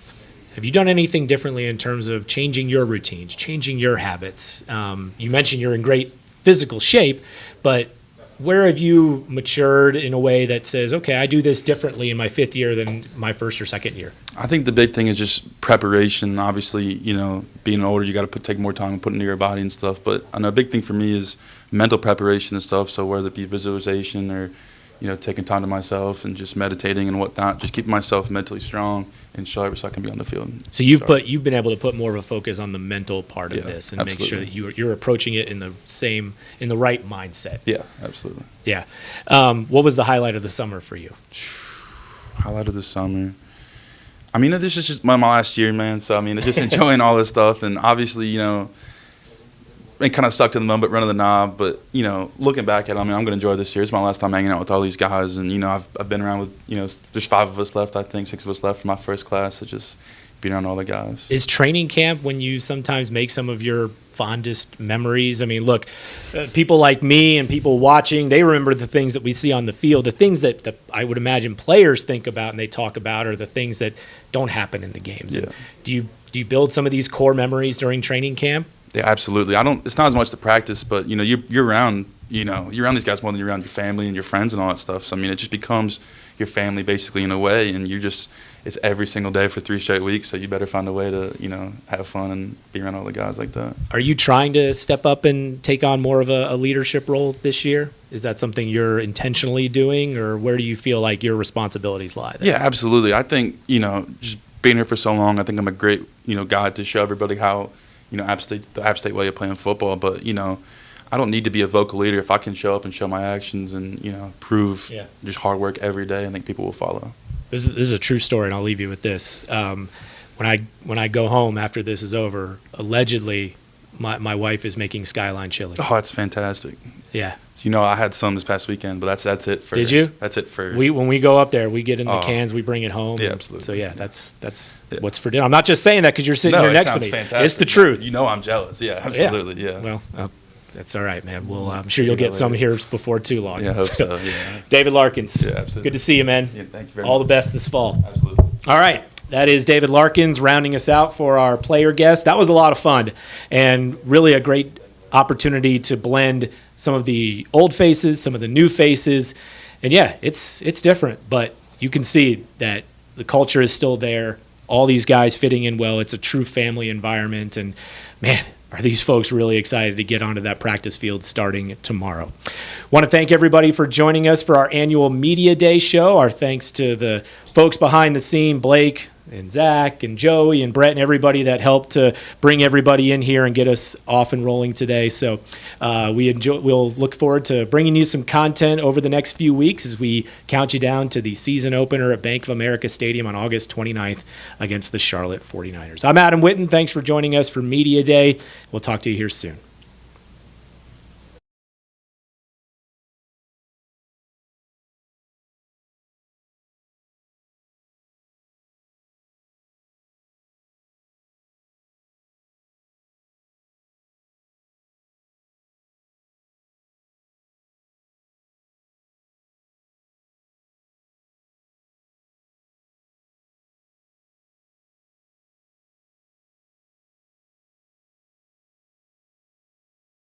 Have you done anything differently in terms of changing your routines, changing your habits? You mentioned you're in great physical shape, but where have you matured in a way that says, okay, I do this differently in my fifth year than my first or second year? I think the big thing is just preparation. Obviously, being older, you got to take more time and put into your body and stuff. But I know a big thing for me is mental preparation and stuff. So whether it be visualization or, taking time to myself and just meditating and whatnot, just keeping myself mentally strong and sharp so I can be on the field. So you've been able to put more of a focus on the mental part of this and absolutely. make sure that you're approaching it in the right mindset. Yeah, absolutely. Yeah. What was the highlight of the summer for you? Highlight of the summer. I mean, this is just my last year, man. So, I mean, just enjoying all this stuff. And obviously, it kind of sucked in the moment, running the knob. But, looking back at it, I mean, I'm going to enjoy this year. It's my last time hanging out with all these guys. And, I've been around with, there's 5 of us left, I think, 6 of us left from my first class. So just being around all the guys. Is training camp when you sometimes make some of your fondest memories? I mean, look, people like me and people watching, they remember the things that we see on the field. The things that I would imagine players think about and they talk about are the things that don't happen in the games. Yeah. Do you build some of these core memories during training camp? Yeah, absolutely. It's not as much the practice, but you're around, you're around these guys more than you're around your family and your friends and all that stuff. So I mean, it just becomes, your family basically in a way, and it's every single day for 3 straight weeks. So you better find a way to, have fun and be around all the guys like that. Are you trying to step up and take on more of a leadership role this year? Is that something you're intentionally doing, or where do you feel like your responsibilities lie there? Yeah, absolutely. I think, just being here for so long, I think I'm a great, guy to show everybody how, the App State way of playing football. But, I don't need to be a vocal leader. If I can show up and show my actions and, prove just hard work every day, I think people will follow. This is a true story, and I'll leave you with this. When I go home after this is over, allegedly, my wife is making Skyline chili. Oh, that's fantastic. Yeah. So, I had some this past weekend, but that's it for. Did you? That's it for. When we go up there, we get in the cans, we bring it home. Yeah, absolutely. So that's what's for dinner. I'm not just saying that because you're sitting here next to me. Fantastic. It's the truth. I'm jealous. Yeah, absolutely. Yeah. Well, that's all right, man. Well, I'm sure you'll get some here before too long. Yeah, I hope so. Yeah. David Larkins. Yeah, absolutely. Good to see you, man. Yeah, thank you very All much. the best this fall. Absolutely. All right. That is David Larkins rounding us out for our player guest. That was a lot of fun and really a great opportunity to blend some of the old faces, some of the new faces. And yeah, it's different, but you can see that the culture is still there. All these guys fitting in well. It's a true family environment. And man, are these folks really excited to get onto that practice field starting tomorrow. Want to thank everybody for joining us for our annual Media Day show. Our thanks to the folks behind the scene, Blake and Zach and Joey and Brett and everybody that helped to bring everybody in here and get us off and rolling today. So we'll look forward to bringing you some content over the next few weeks as we count you down to the season opener at Bank of America Stadium on August 29th against the Charlotte 49ers. I'm Adam Witten. Thanks for joining us for Media Day. We'll talk to you here soon.